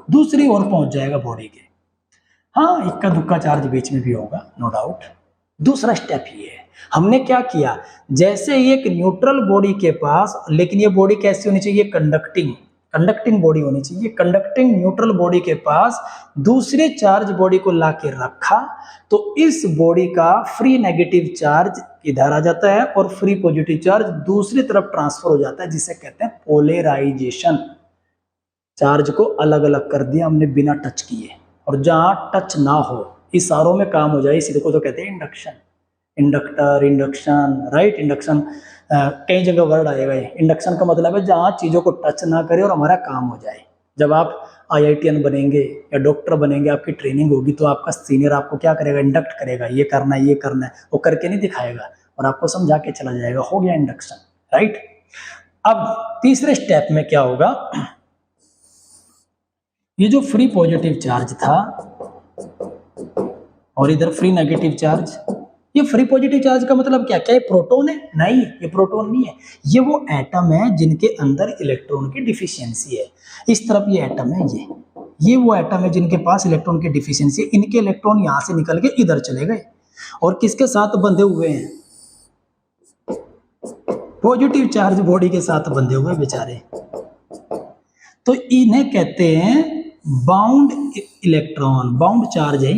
S1: दूसरी ओर पहुंच जाएगा बॉडी के। हाँ, इक्का दुक्का चार्ज बीच में भी होगा, नो डाउट। दूसरा स्टेप ये है, हमने क्या किया, जैसे एक न्यूट्रल बॉडी के पास, लेकिन ये बॉडी कैसी होनी चाहिए, कंडक्टिंग बॉडी होनी चाहिए। कंडक्टिंग न्यूट्रल बॉडी के पास दूसरे चार्ज बॉडी को लाके रखा, तो इस बॉडी का फ्री नेगेटिव चार्ज इधर आ जाता है और फ्री पॉजिटिव चार्ज दूसरी तरफ ट्रांसफर हो जाता है, जिसे कहते हैं पोलराइजेशन। चार्ज को अलग अलग कर दिया हमने बिना टच किए, और जहां टच ना हो इशारों में काम हो जाए, इसी को तो कहते हैं induction, inductor, induction, right. Induction कई जगह वर्ड आएगा। ये इंडक्शन का मतलब है जहां चीजों को टच ना करे और हमारा काम हो जाए। जब आप IITN बनेंगे या डॉक्टर बनेंगे, आपकी ट्रेनिंग होगी, तो आपका सीनियर आपको क्या करेगा, इंडक्ट करेगा, ये करना है, ये करना है, वो करके नहीं दिखाएगा और आपको समझा के चला जाएगा, हो गया इंडक्शन, राइट। अब तीसरे स्टेप में क्या होगा, ये जो फ्री पॉजिटिव चार्ज था और इधर फ्री नेगेटिव चार्ज, ये फ्री पॉजिटिव चार्ज का मतलब क्या, क्या ये प्रोटॉन है? नहीं, ये प्रोटॉन नहीं है, ये वो एटम है जिनके अंदर इलेक्ट्रॉन की डिफिशियंसी है। इस तरफ ये एटम है, ये वो एटम है जिनके पास इलेक्ट्रॉन की डिफिशियंसी है। इनके इलेक्ट्रॉन यहां से निकल के इधर चले गए और किसके साथ बंधे हुए हैं, पॉजिटिव चार्ज बॉडी के साथ बंधे हुए बेचारे। तो इन्हें कहते हैं बाउंड इलेक्ट्रॉन, बाउंड चार्ज है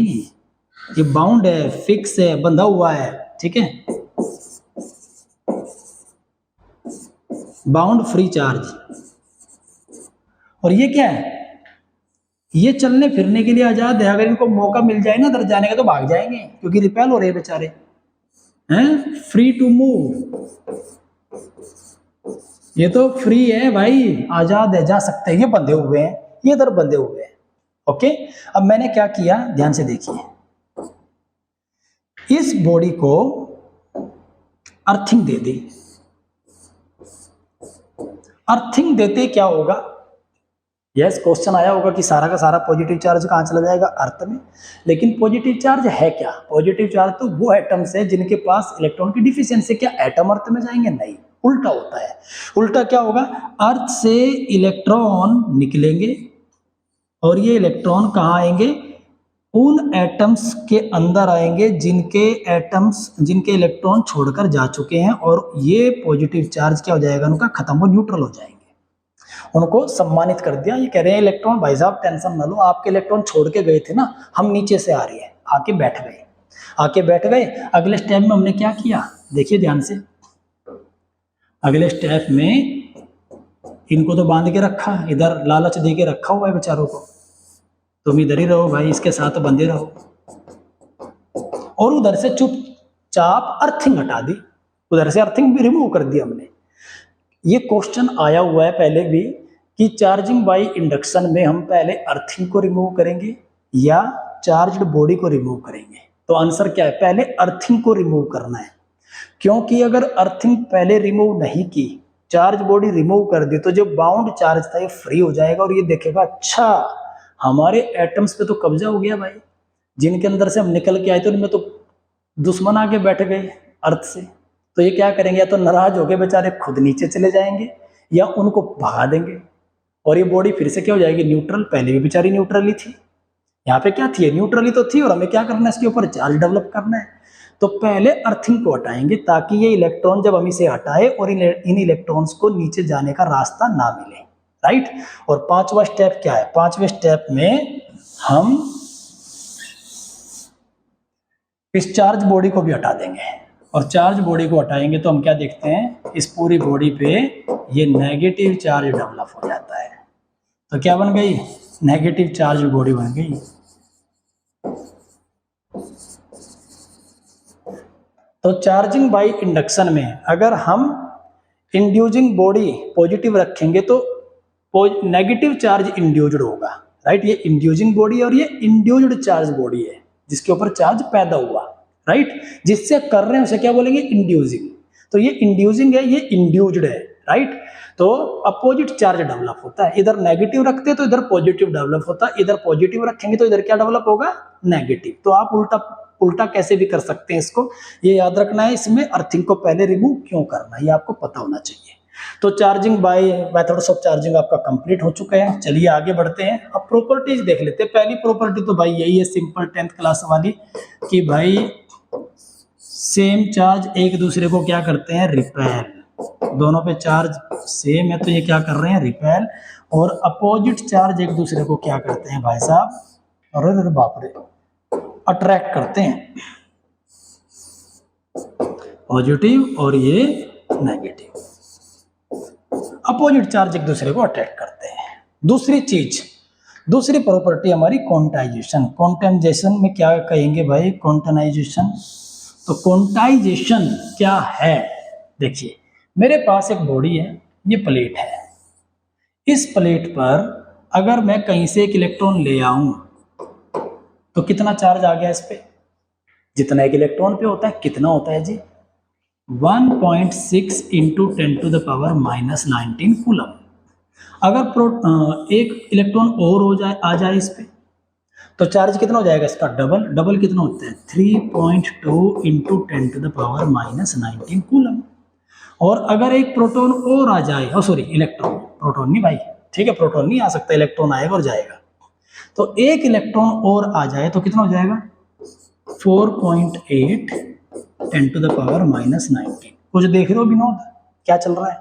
S1: ये बाउंड है, फिक्स है, बंधा हुआ है, ठीक है, बाउंड फ्री चार्ज। और ये क्या है, ये चलने फिरने के लिए आजाद है। अगर इनको मौका मिल जाए ना इधर जाने का तो भाग जाएंगे, क्योंकि रिपेल हो रहे हैं बेचारे, हैं, फ्री टू मूव, ये तो फ्री है भाई, आजाद है, जा सकते हैं। ये बंधे हुए हैं, ये इधर बंधे हुए हैं, ओके। अब मैंने क्या किया, ध्यान से देखिए, इस बॉडी को अर्थिंग दे दी। अर्थिंग देते क्या होगा, यस, क्वेश्चन आया होगा कि सारा का सारा पॉजिटिव चार्ज कहां चला जाएगा, अर्थ में। लेकिन पॉजिटिव चार्ज है क्या, पॉजिटिव चार्ज तो वो एटम्स है जिनके पास इलेक्ट्रॉन की डिफिशियंसी। क्या एटम अर्थ में जाएंगे? नहीं, उल्टा होता है। उल्टा क्या होगा, अर्थ से इलेक्ट्रॉन निकलेंगे और ये इलेक्ट्रॉन कहां आएंगे, उन एटम्स के अंदर आएंगे जिनके इलेक्ट्रॉन छोड़कर जा चुके हैं, और ये पॉजिटिव चार्ज क्या हो जाएगा, उनका खत्म हो, न्यूट्रल हो जाएंगे, उनको सम्मानित कर दिया। ये कह रहे हैं इलेक्ट्रॉन भाई साहब टेंशन ना लो, आपके इलेक्ट्रॉन छोड़ के गए थे ना, हम नीचे से आ रही है, आके बैठ गए। अगले स्टेप में हमने क्या किया, देखिए ध्यान से, अगले स्टेप में इनको तो बांध के रखा, इधर लालच दे के रखा हुआ है बेचारों को, तुम इधर ही रहो भाई, इसके साथ बंधे रहो, और उधर से चुपचाप अर्थिंग हटा दी, उधर से अर्थिंग भी रिमूव कर दी हमने। ये क्वेश्चन आया हुआ है पहले भी कि चार्जिंग बाय इंडक्शन में हम पहले अर्थिंग को रिमूव करेंगे या चार्ज्ड बॉडी को रिमूव करेंगे। तो आंसर क्या है, पहले अर्थिंग को रिमूव करना है, क्योंकि अगर अर्थिंग पहले रिमूव नहीं की, चार्ज बॉडी रिमूव कर दी, तो जो बाउंड चार्ज था ये फ्री हो जाएगा और ये देखेगा अच्छा हमारे एटम्स पे तो कब्जा हो गया भाई, जिनके अंदर से हम निकल के आए थे उनमें तो दुश्मन आके बैठ गए अर्थ से। तो ये क्या करेंगे, या तो नाराज हो गए बेचारे खुद नीचे चले जाएंगे या उनको भगा देंगे, और ये बॉडी फिर से क्या हो जाएगी, न्यूट्रल। पहले भी बेचारी न्यूट्रल ही थी, यहाँ पे क्या थी, न्यूट्रल ही तो थी, और हमें क्या करना है, इसके ऊपर चार्ज डेवलप करना है। तो पहले अर्थिंग को हटाएंगे ताकि ये इलेक्ट्रॉन जब हम इसे हटाए और इन इलेक्ट्रॉन्स को नीचे जाने का रास्ता ना मिले, राइट। और पांचवा स्टेप क्या है, पांचवें स्टेप में हम इस चार्ज बॉडी को भी हटा देंगे, और चार्ज बॉडी को हटाएंगे तो हम क्या देखते हैं, इस पूरी बॉडी पे ये नेगेटिव चार्ज डेवलप हो जाता है। तो क्या बन गई, नेगेटिव चार्ज बॉडी बन गई। तो चार्जिंग बाय इंडक्शन में अगर हम इंड्यूसिंग बॉडी पॉजिटिव रखेंगे तो नेगेटिव चार्ज इंड्यूस्ड होगा, राइट। ये इंड्यूसिंग बॉडी और ये इंड्यूस्ड चार्ज बॉडी है जिसके ऊपर चार्ज पैदा हुआ, राइट। जिससे कर रहे हैं उसे क्या बोलेंगे, इंड्यूसिंग। तो ये इंड्यूसिंग है, ये इंड्यूस्ड है, राइट। तो अपोजिट चार्ज डेवलप होता है, इधर नेगेटिव रखते हैं तो इधर पॉजिटिव डेवलप होता है, इधर पॉजिटिव रखेंगे तो इधर क्या डेवलप होगा, नेगेटिव। तो आप उल्टा कैसे भी कर सकते हैं इसको, ये याद रखना है। इसमें अर्थिंग को पहले रिमूव क्यों करना है ये आपको पता होना चाहिए। तो charging by methods of charging आपका कंप्लीट हो चुका है। चलिए आगे बढ़ते हैं, अब प्रॉपर्टीज देख लेते हैं। पहली प्रॉपर्टी तो भाई यही है सिंपल 10th क्लास वाली, कि भाई सेम चार्ज एक दूसरे को क्या करते हैं, रिपेल। दोनों पे चार्ज सेम है तो ये क्या कर रहे हैं, रिपेल। और अपोजिट चार्ज एक दूसरे को क्या करते हैं भाई साहब, अरे बाप रे, अट्रैक्ट करते हैं, पॉजिटिव और ये नेगेटिव। अपोजिट चार्ज एक दूसरे को अट्रैक्ट करते हैं। दूसरी प्रॉपर्टी हमारी क्वांटाइजेशन। क्वांटाइजेशन में क्या कहेंगे भाई? क्वांटाइजेशन। तो क्वांटाइजेशन क्या है? देखिए, मेरे पास एक बॉडी है, ये प्लेट है। इस प्लेट पर अगर मैं कहीं से एक इलेक्ट्रॉन ले आऊं तो कितना चार्ज आ गया इस पे? जितना एक इलेक्ट्रॉन पे होता है कितना होता है जी? 1.6 इंटू 10⁻⁻19 कूलम। अगर एक इलेक्ट्रॉन और आ जाए इस पे तो चार्ज कितना हो जाएगा इसका? डबल कितना होता है? 3.2 इंटू 10⁻⁻19 कूलम। और अगर एक प्रोटॉन और आ जाए, इलेक्ट्रॉन, प्रोटॉन नहीं भाई, ठीक है, प्रोटॉन नहीं आ सकता, इलेक्ट्रॉन आएगा और जाएगा। तो एक इलेक्ट्रॉन और आ जाए तो कितना हो जाएगा? 4.8 10⁻⁻19। कुछ देख रहे हो विनोद, क्या चल रहा है?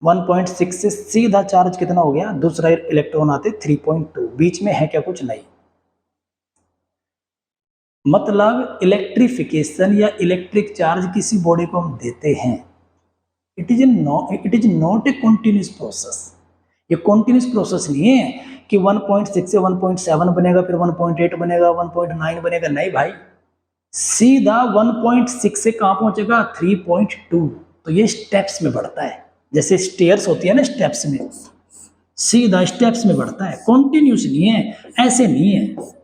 S1: 1.6 से सीधा चार्ज कितना हो गया? दूसरा इलेक्ट्रॉन आते 3.2, बीच में है क्या? कुछ नहीं। मतलब इलेक्ट्रिफिकेशन या इलेक्ट्रिक चार्ज किसी बॉडी को हम देते हैं, it is not a continuous process. ये कॉन्टिन्यूस प्रोसेस नहीं है कि 1.6 से 1.7 बनेगा, फिर 1.8 बनेगा, 1.9 बनेगा। नहीं भाई, सीधा 1.6 से कहां पहुंचेगा? 3.2। तो ये स्टेप्स में बढ़ता है, जैसे स्टेयर्स होती है ना, स्टेप्स में, सीधा स्टेप्स में बढ़ता है, कॉन्टिन्यूस नहीं है, ऐसे नहीं है,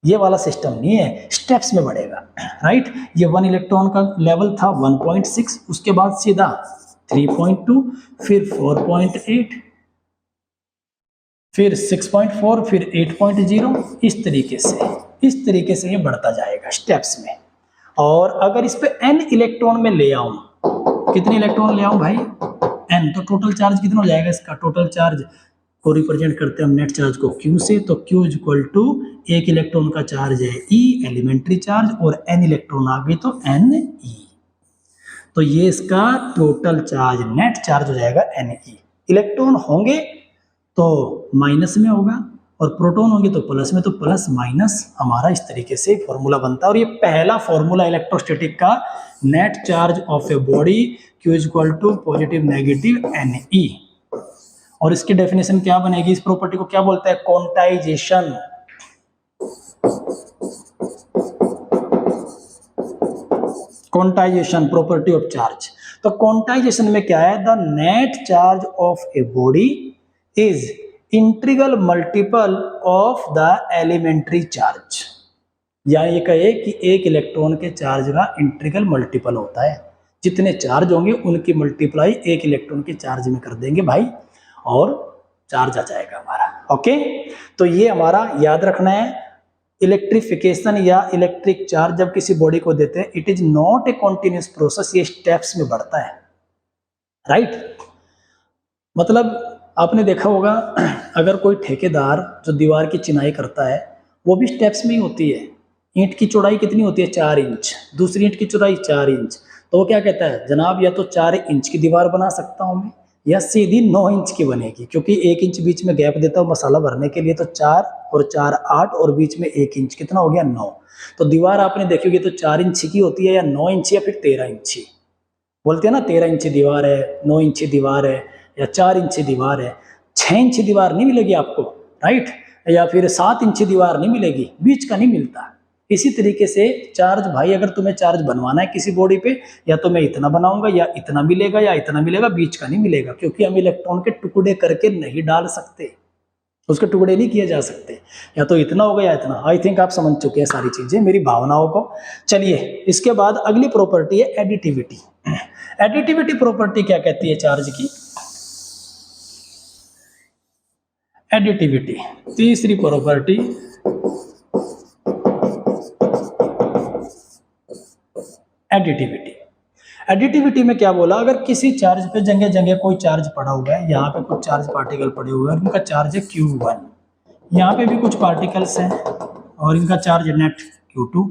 S1: ये वाला सिस्टम नहीं है, स्टेप्स में बढ़ेगा, राइट। ये 1 इलेक्ट्रॉन का लेवल था 1.6, उसके बाद सीधा 3.2, फिर 4.8, फिर 6.4, फिर 8.0, इस तरीके से ये बढ़ता जाएगा स्टेप्स में। और अगर इस पे n इलेक्ट्रॉन में ले आऊं, कितने इलेक्ट्रॉन ले आऊं भाई? n। तो टोटल चार्ज कितना हो जाएगा इसका? टोटल चार्ज को रिप्रेजेंट करते हैं हम नेट चार्ज को Q से, तो Q इज इक्वल टू एक इलेक्ट्रॉन का चार्ज है E एलिमेंट्री चार्ज, और n इलेक्ट्रॉन आ गए तो Ne। तो ये इसका टोटल चार्ज, नेट चार्ज हो जाएगा Ne। इलेक्ट्रॉन होंगे तो माइनस में होगा और प्रोटॉन होंगे तो प्लस में, तो प्लस माइनस हमारा इस तरीके से फॉर्मूला बनता है। और ये पहला फॉर्मूला इलेक्ट्रोस्टैटिक का, net charge of a body Q is equal to positive negative Ne। और इसकी डेफिनेशन क्या बनेगी? इस प्रॉपर्टी को क्या बोलते हैं? Quantization. Quantization property of charge. तो क्वांटाइजेशन में क्या है? The net charge of a body is integral multiple of the elementary charge. या ये कहे कि एक इलेक्ट्रॉन के चार्ज का इंटीग्रल मल्टीपल होता है, जितने चार्ज होंगे उनकी मल्टीप्लाई एक इलेक्ट्रॉन के चार्ज में कर देंगे भाई, और चार्ज आ जाएगा हमारा। ओके, तो ये हमारा याद रखना है। इलेक्ट्रिफिकेशन या इलेक्ट्रिक चार्ज जब किसी बॉडी को देते हैं, it is not a continuous process, ये स्टेप्स में बढ़ता है, राइट। मतलब आपने देखा होगा, अगर कोई ठेकेदार जो दीवार की चिनाई करता है, वो भी स्टेप्स में ही होती है। ईंट की चौड़ाई कितनी होती है? 4 इंच, दूसरी ईंट की चौड़ाई 4 इंच, तो वो क्या कहता है? जनाब या तो 4 इंच की दीवार बना सकता हूं मैं, या सीधी 9 इंच की बनेगी, क्योंकि 1 इंच बीच में गैप देता हूँ मसाला भरने के लिए, तो 4 और 4 8, और बीच में 1 इंच, कितना हो गया? 9। तो दीवार आपने देखी होगी तो 4 इंच की होती है, या 9 इंच, या फिर 13 इंची। बोलते हैं ना 13 इंची दीवार है, 9 इंची दीवार है, या 4 इंची दीवार है। 6 इंची दीवार नहीं मिलेगी आपको, राइट, या फिर 7 इंची दीवार नहीं मिलेगी, बीच का नहीं मिलता। इसी तरीके से चार्ज भाई, अगर तुम्हें चार्ज बनवाना है किसी बॉडी पे, या तो मैं इतना बनाऊंगा, या इतना मिलेगा, या इतना मिलेगा, बीच का नहीं मिलेगा, क्योंकि हम इलेक्ट्रॉन के टुकड़े करके नहीं डाल सकते, उसके टुकड़े नहीं किए जा सकते। या तो इतना होगा या इतना। आई थिंक आप समझ चुके हैं सारी चीजें, मेरी भावनाओं को। चलिए, इसके बाद अगली प्रॉपर्टी है एडिटिविटी। एडिटिविटी प्रॉपर्टी क्या कहती है चार्ज की? एडिटिविटी, तीसरी प्रॉपर्टी एडिटिविटी। एडिटिविटी में क्या बोला? अगर किसी चार्ज पे जगह जगह कोई चार्ज पड़ा हुआ है, यहाँ पे कुछ चार्ज पार्टिकल पड़े हुए हैं, उनका चार्ज है Q1, यहाँ पे भी कुछ पार्टिकल्स हैं और इनका चार्ज नेट Q2,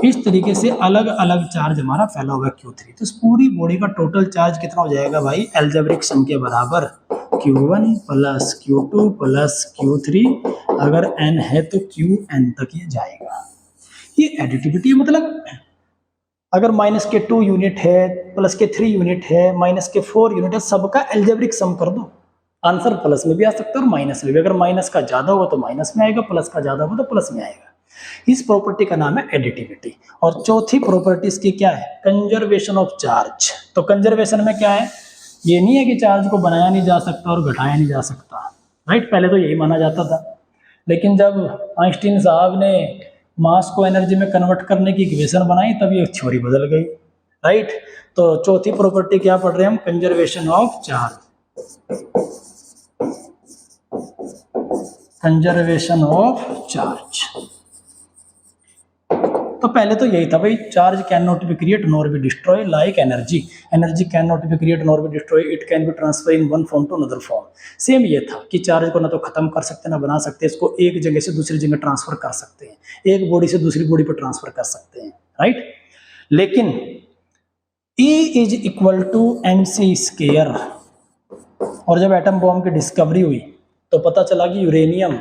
S1: इस तरीके से अलग अलग चार्ज हमारा फैला हुआ है Q3। तो इस पूरी बॉडी का टोटल चार्ज कितना हो जाएगा भाई? अलजेब्रिक सम के बराबर Q1 plus Q2 plus Q3, अगर n है तो Qn तक ये जाएगा। ये एडिटिविटी मतलब अगर माइनस के 2 यूनिट है, प्लस के 3 यूनिट है, माइनस के 4 यूनिट है, सबका अलजेब्रिक सम कर दो, आंसर प्लस में भी आ सकता है और माइनस में भी। अगर माइनस का ज्यादा होगा तो माइनस में आएगा, प्लस का ज्यादा होगा तो प्लस में आएगा। इस प्रॉपर्टी का नाम है एडिटिविटी। और चौथी प्रॉपर्टी इसकी क्या है? Conservation of charge. तो कंजर्वेशन में क्या है? ये नहीं है कि चार्ज को बनाया नहीं जा सकता और घटाया नहीं जा सकता, राइट? पहले तो यही माना जाता था, लेकिन जब आइंस्टीन साहब ने मास को एनर्जी में कन्वर्ट करने की इक्वेशन बनाई तब ये थ्योरी बदल गई, राइट? तो चौथी प्रॉपर्टी क्या पढ़ रहे हैं हम? Conservation of charge. Conservation of charge. तो पहले तो यही था भाई, charge can not be create nor be destroy like energy. Energy can not be create nor be destroy, it can be transfer in one form to another form. Same ये था कि charge को ना तो खत्म कर सकते ना बना सकते, इसको एक जगह से दूसरी जगह ट्रांसफर कर सकते हैं, एक बॉडी से दूसरी बॉडी पर ट्रांसफर कर सकते हैं, राइट? लेकिन E is equal to mc square. और जब एटम बॉम्ब की डिस्कवरी हुई तो पता चला कि यूरेनियम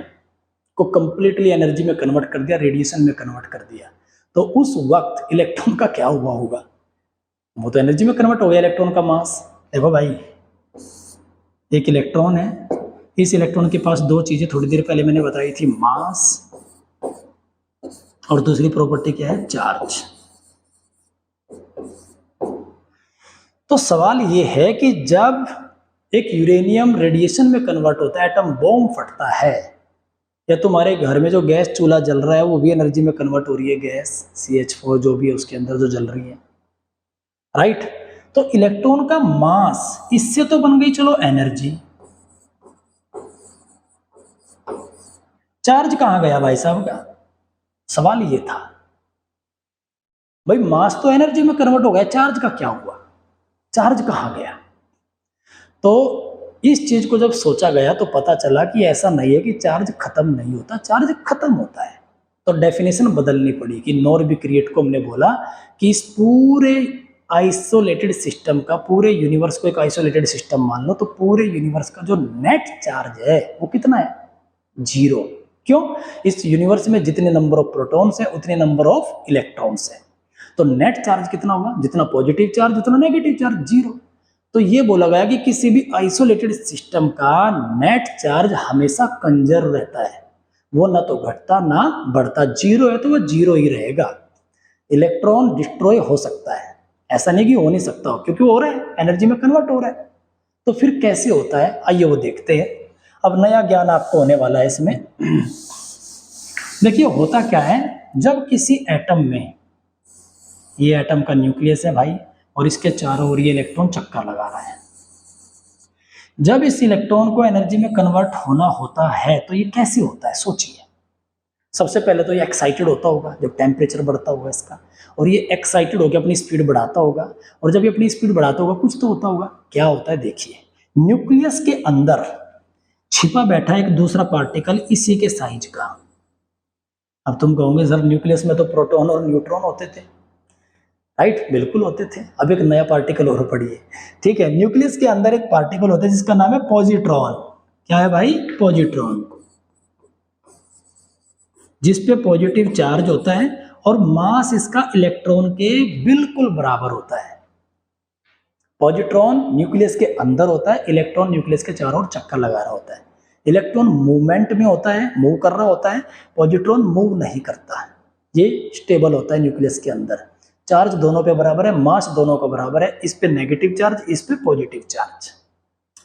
S1: को कंप्लीटली एनर्जी में कन्वर्ट कर दिया, रेडिएशन में कन्वर्ट कर दिया। तो उस वक्त इलेक्ट्रॉन का क्या हुआ होगा? वो तो एनर्जी में कन्वर्ट हो गया इलेक्ट्रॉन का मास। देखो भाई, एक इलेक्ट्रॉन है, इस इलेक्ट्रॉन के पास दो चीजें थोड़ी देर पहले मैंने बताई थी, मास और दूसरी प्रॉपर्टी क्या है? चार्ज। तो सवाल ये है कि जब एक यूरेनियम रेडिएशन में कन्वर्ट होता है, एटम बॉम्ब फटता है, या तुम्हारे घर में जो गैस चूल्हा जल रहा है वो भी एनर्जी में कन्वर्ट हो रही है, गैस CH4 जो भी है उसके अंदर जो जल रही है, राइट? तो इलेक्ट्रॉन का मास, इससे तो बन गई चलो एनर्जी। चार्ज कहां गया भाई साहब का? सवाल ये था भाई, मास तो एनर्जी में कन्वर्ट हो गया, चार्ज का क्या हुआ? चार्ज कहां गया? तो इस चीज को जब सोचा गया तो पता चला कि ऐसा नहीं है कि चार्ज खत्म नहीं होता, चार्ज खत्म होता है। तो डेफिनेशन बदलनी पड़ी कि नॉर बी क्रिएट को हमने बोला कि इस पूरे आइसोलेटेड सिस्टम का, पूरे यूनिवर्स को एक आइसोलेटेड सिस्टम मान लो, तो पूरे यूनिवर्स का जो नेट चार्ज है वो कितना है? 0। क्यों? इस यूनिवर्स में जितने नंबर ऑफ प्रोटॉन्स है उतने नंबर ऑफ इलेक्ट्रॉन्स है। तो नेट चार्ज कितना होगा? जितना पॉजिटिव चार्ज उतना नेगेटिव चार्ज, 0। तो ये बोला गया कि किसी भी आइसोलेटेड सिस्टम का नेट चार्ज हमेशा कंजर्व रहता है, वो ना तो घटता ना बढ़ता, 0 है तो वो 0 ही रहेगा। इलेक्ट्रॉन डिस्ट्रॉय हो सकता है, ऐसा नहीं कि हो नहीं सकता हो, क्योंकि वो हो रहा है, एनर्जी में कन्वर्ट हो रहा है। तो फिर कैसे होता है, आइए वो देखते हैं। अब नया ज्ञान आपको होने वाला है इसमें। देखिए होता क्या है, जब किसी एटम में, ये एटम का न्यूक्लियस है भाई, और इसके चारों ओर ये इलेक्ट्रॉन चक्कर लगा रहा है, जब इस इलेक्ट्रॉन को एनर्जी में कन्वर्ट होना होता है तो ये कैसे होता है? सोचिए। सबसे पहले तो ये एक्साइटेड होता होगा जब टेम्परेचर बढ़ता होगा इसका, और ये एक्साइटेड होकर अपनी स्पीड बढ़ाता होगा, और जब ये अपनी स्पीड बढ़ाता होगा कुछ तो होता होगा। क्या होता है देखिए, न्यूक्लियस के अंदर छिपा बैठा एक दूसरा पार्टिकल इसी के साइज का। अब तुम कहोगे सर न्यूक्लियस में तो प्रोटॉन और न्यूट्रॉन होते थे, राइट? बिल्कुल होते थे। अब एक नया पार्टिकल और पढ़िए, ठीक है? न्यूक्लियस के अंदर एक पार्टिकल होता है जिसका नाम है पॉजिट्रॉन। क्या है भाई? पॉजिट्रॉन, जिसपे पॉजिटिव चार्ज होता है और मास इसका इलेक्ट्रॉन के बिल्कुल बराबर होता है। पॉजिट्रॉन न्यूक्लियस के अंदर होता है, इलेक्ट्रॉन न्यूक्लियस के चारों ओर चक्कर लगा रहा होता है। इलेक्ट्रॉन मूवमेंट में होता है, मूव कर रहा होता है, पॉजिट्रॉन मूव नहीं करता है, ये स्टेबल होता है न्यूक्लियस के अंदर। चार्ज दोनों पे बराबर है, मास दोनों का बराबर है, इस पे नेगेटिव चार्ज, इस पे पॉजिटिव चार्ज,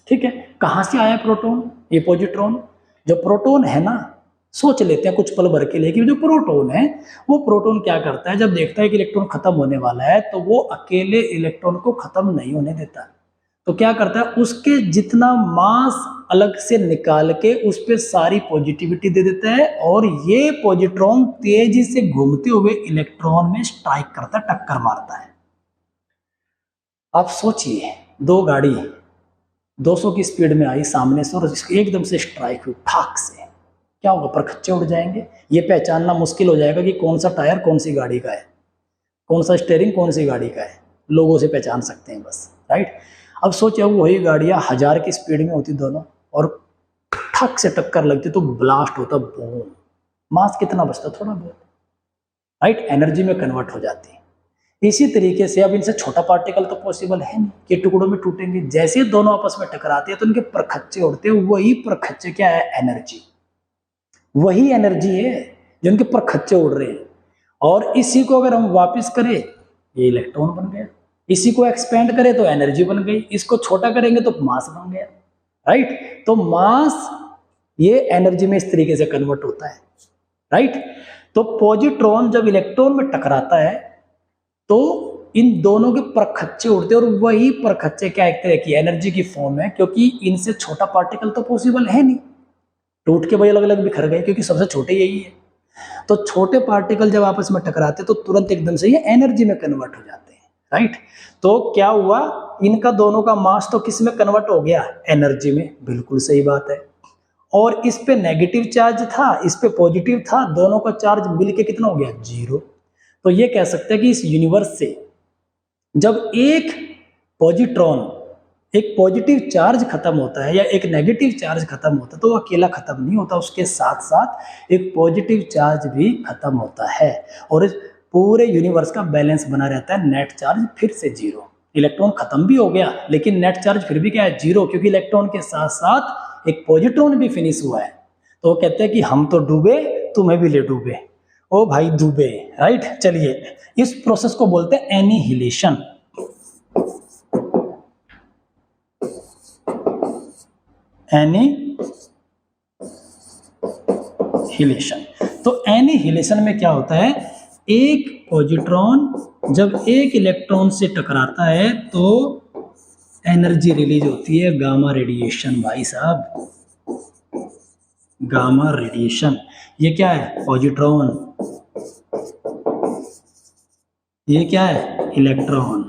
S1: ठीक है? कहां से आया प्रोटॉन? ये पॉजिट्रॉन। जो प्रोटॉन है ना, सोच लेते हैं कुछ पल भर के लिए कि जो प्रोटॉन है वो प्रोटॉन क्या करता है, जब देखता है कि इलेक्ट्रॉन खत्म होने वाला है तो वो अकेले इलेक्ट्रॉन को खत्म नहीं होने देता। तो क्या करता है, उसके जितना मास अलग से निकाल के उस पर सारी पॉजिटिविटी दे देता है, और ये पॉजिट्रॉन तेजी से घूमते हुए इलेक्ट्रॉन में स्ट्राइक करता है, टक्कर मारता है। आप सोचिए, दो गाड़ी 200 की स्पीड में आई सामने से और एकदम से स्ट्राइक हुई ठाक से, क्या होगा? परखच्चे उड़ जाएंगे। ये पहचानना मुश्किल हो जाएगा कि कौन सा टायर कौन सी गाड़ी का है, कौन सा स्टीयरिंग कौन सी गाड़ी का है, लोगों से पहचान सकते हैं बस, राइट? अब सोचिए वही गाड़ियां 1000 की स्पीड में होती दोनों और ठक से टक्कर लगती तो ब्लास्ट होता, बूम, मास कितना बचता? थोड़ा बहुत, राइट? एनर्जी में कन्वर्ट हो जाती है। इसी तरीके से अब इनसे छोटा पार्टिकल तो पॉसिबल है नहीं कि टुकड़ों में टूटेंगे। जैसे दोनों आपस में टकराते हैं तो उनके परखच्चे उड़ते हैं, वही परखच्चे क्या है, एनर्जी। वही एनर्जी है जो उनके परखच्चे उड़ रहे हैं। और इसी को अगर हम वापस करें, ये इलेक्ट्रॉन बन गया। इसी को एक्सपेंड करें तो एनर्जी बन गई। इसको छोटा करेंगे तो मास बन गया, राइट। तो मास ये एनर्जी में इस तरीके से कन्वर्ट होता है, राइट। तो पॉजिट्रॉन जब इलेक्ट्रॉन में टकराता है तो इन दोनों के परखच्चे उड़ते हैं, और वही परखच्चे क्या एक तरह की एनर्जी की फॉर्म है, क्योंकि इनसे छोटा पार्टिकल तो पॉसिबल है नहीं, टूट के वही अलग अलग बिखर गए, क्योंकि सबसे छोटे यही है। तो छोटे पार्टिकल जब आपस में टकराते तो तुरंत एकदम से ये एनर्जी में कन्वर्ट हो जाते हैं, राइट। तो क्या हुआ, इनका दोनों का मास तो किस में कन्वर्ट हो गया, एनर्जी में। बिल्कुल सही बात है। और इस पे नेगेटिव चार्ज था, इस पे पॉजिटिव था, दोनों का चार्ज मिलके कितना हो गया, 0। तो ये कह सकते हैं कि इस यूनिवर्स से जब एक पॉजिट्रॉन, एक पॉजिटिव चार्ज खत्म होता है या एक नेगेटिव चार्ज खत्म होता है, तो वो अकेला खत्म नहीं होता, उसके साथ साथ एक पॉजिटिव चार्ज भी खत्म होता है, और इस पूरे यूनिवर्स का बैलेंस बना रहता है। नेट चार्ज फिर से 0। इलेक्ट्रॉन खत्म भी हो गया लेकिन नेट चार्ज फिर भी क्या है, 0, क्योंकि इलेक्ट्रॉन के साथ साथ एक पॉजिट्रॉन भी फिनिश हुआ है। तो वो कहते हैं कि हम तो डूबे, तुम्हें भी ले डूबे, ओ भाई डूबे, राइट। चलिए, इस प्रोसेस को बोलते हैं एनिहिलेशन। एनिहिलेशन। तो एनिहिलेशन में क्या होता है, एक पॉजिट्रॉन जब एक इलेक्ट्रॉन से टकराता है तो एनर्जी रिलीज होती है, गामा रेडिएशन। भाई साहब, गामा रेडिएशन। ये क्या है, पॉजिट्रॉन, ये क्या है, इलेक्ट्रॉन,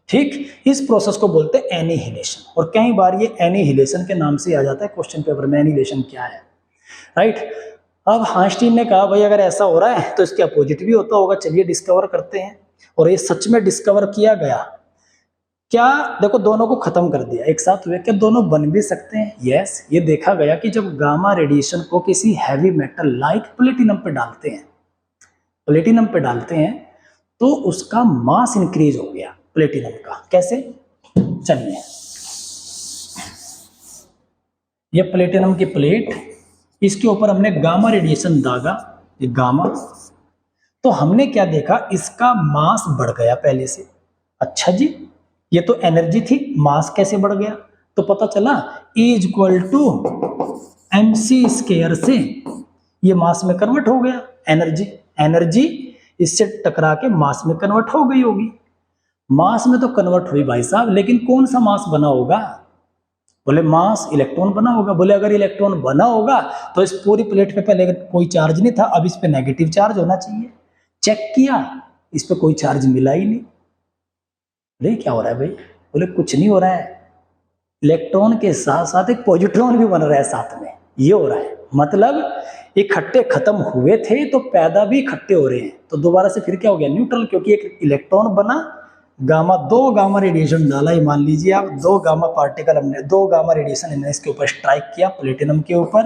S1: ठीक। इस प्रोसेस को बोलते हैं एनिहिलेशन, और कई बार ये एनिहिलेशन के नाम से आ जाता है क्वेश्चन पेपर में, एनिहिलेशन क्या है, राइट। अब आइंस्टीन ने कहा भाई अगर ऐसा हो रहा है तो इसके अपोजिट भी होता होगा, चलिए डिस्कवर करते हैं। और ये सच में डिस्कवर किया गया। क्या, देखो दोनों को खत्म कर दिया एक साथ हुए, क्या दोनों बन भी सकते हैं, यस। ये देखा गया कि जब गामा रेडिएशन को किसी हैवी मेटल लाइक प्लेटिनम पे डालते हैं, प्लेटिनम पे डालते हैं, तो उसका मास इंक्रीज हो गया प्लेटिनम का। कैसे, चलिए, ये प्लेटिनम की प्लेट, इसके ऊपर हमने गामा रेडिएशन दागा, ये गामा, तो हमने क्या देखा, इसका मास बढ़ गया पहले से। अच्छा जी, ये तो एनर्जी थी, मास कैसे बढ़ गया, तो पता चला E = mc स्क्वायर से ये मास में कन्वर्ट हो गया। एनर्जी इससे टकरा के मास में कन्वर्ट हो गई होगी। मास में तो कन्वर्ट हुई भाई साहब, लेकिन कौन सा मास बना होगा, बोले मास इलेक्ट्रॉन बना होगा। बोले अगर इलेक्ट्रॉन बना होगा तो इस पूरी प्लेट पे पहले कोई चार्ज नहीं था, अब इस पे नेगेटिव चार्ज होना चाहिए। चेक किया, इस पे कोई चार्ज मिला ही नहीं। बोले क्या हो रहा है भाई, बोले कुछ नहीं हो रहा है, इलेक्ट्रॉन के साथ साथ एक पॉजिट्रॉन भी बन रहा है साथ में, ये हो रहा है। मतलब इकट्ठे खत्म हुए थे तो पैदा भी इकट्ठे हो रहे हैं, तो दोबारा से फिर क्या हो गया, न्यूट्रल, क्योंकि एक इलेक्ट्रॉन बना, दो गामा रेडिएशन डाला ही, मान लीजिए आप, दो गामा पार्टिकल हमने, दो गामा रेडिएशन हमने इसके ऊपर स्ट्राइक किया, प्लेटिनम के ऊपर,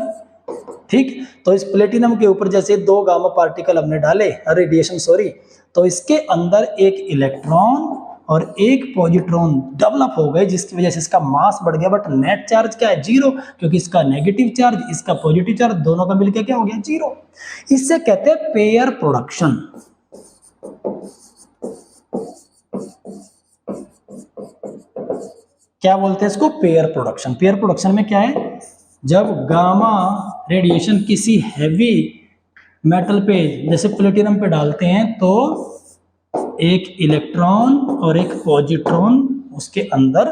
S1: ठीक। तो इस प्लेटिनम के ऊपर जैसे दो गामा पार्टिकल हमने डाले, रेडिएशन सॉरी, तो इसके अंदर एक इलेक्ट्रॉन और एक पॉजिट्रॉन डेवलप हो गए, जिसकी वजह से इसका मास बढ़ गया। बट नेट चार्ज क्या है, 0, क्योंकि इसका नेगेटिव चार्ज, इसका पॉजिटिव चार्ज, दोनों का मिलकर क्या हो गया, 0। इससे कहते हैं पेयर प्रोडक्शन। क्या बोलते हैं इसको, पेयर प्रोडक्शन। पेयर प्रोडक्शन में क्या है, जब गामा रेडिएशन किसी हैवी मेटल पे जैसे प्लेटिनम पे डालते हैं तो एक इलेक्ट्रॉन और एक पॉजिट्रॉन उसके अंदर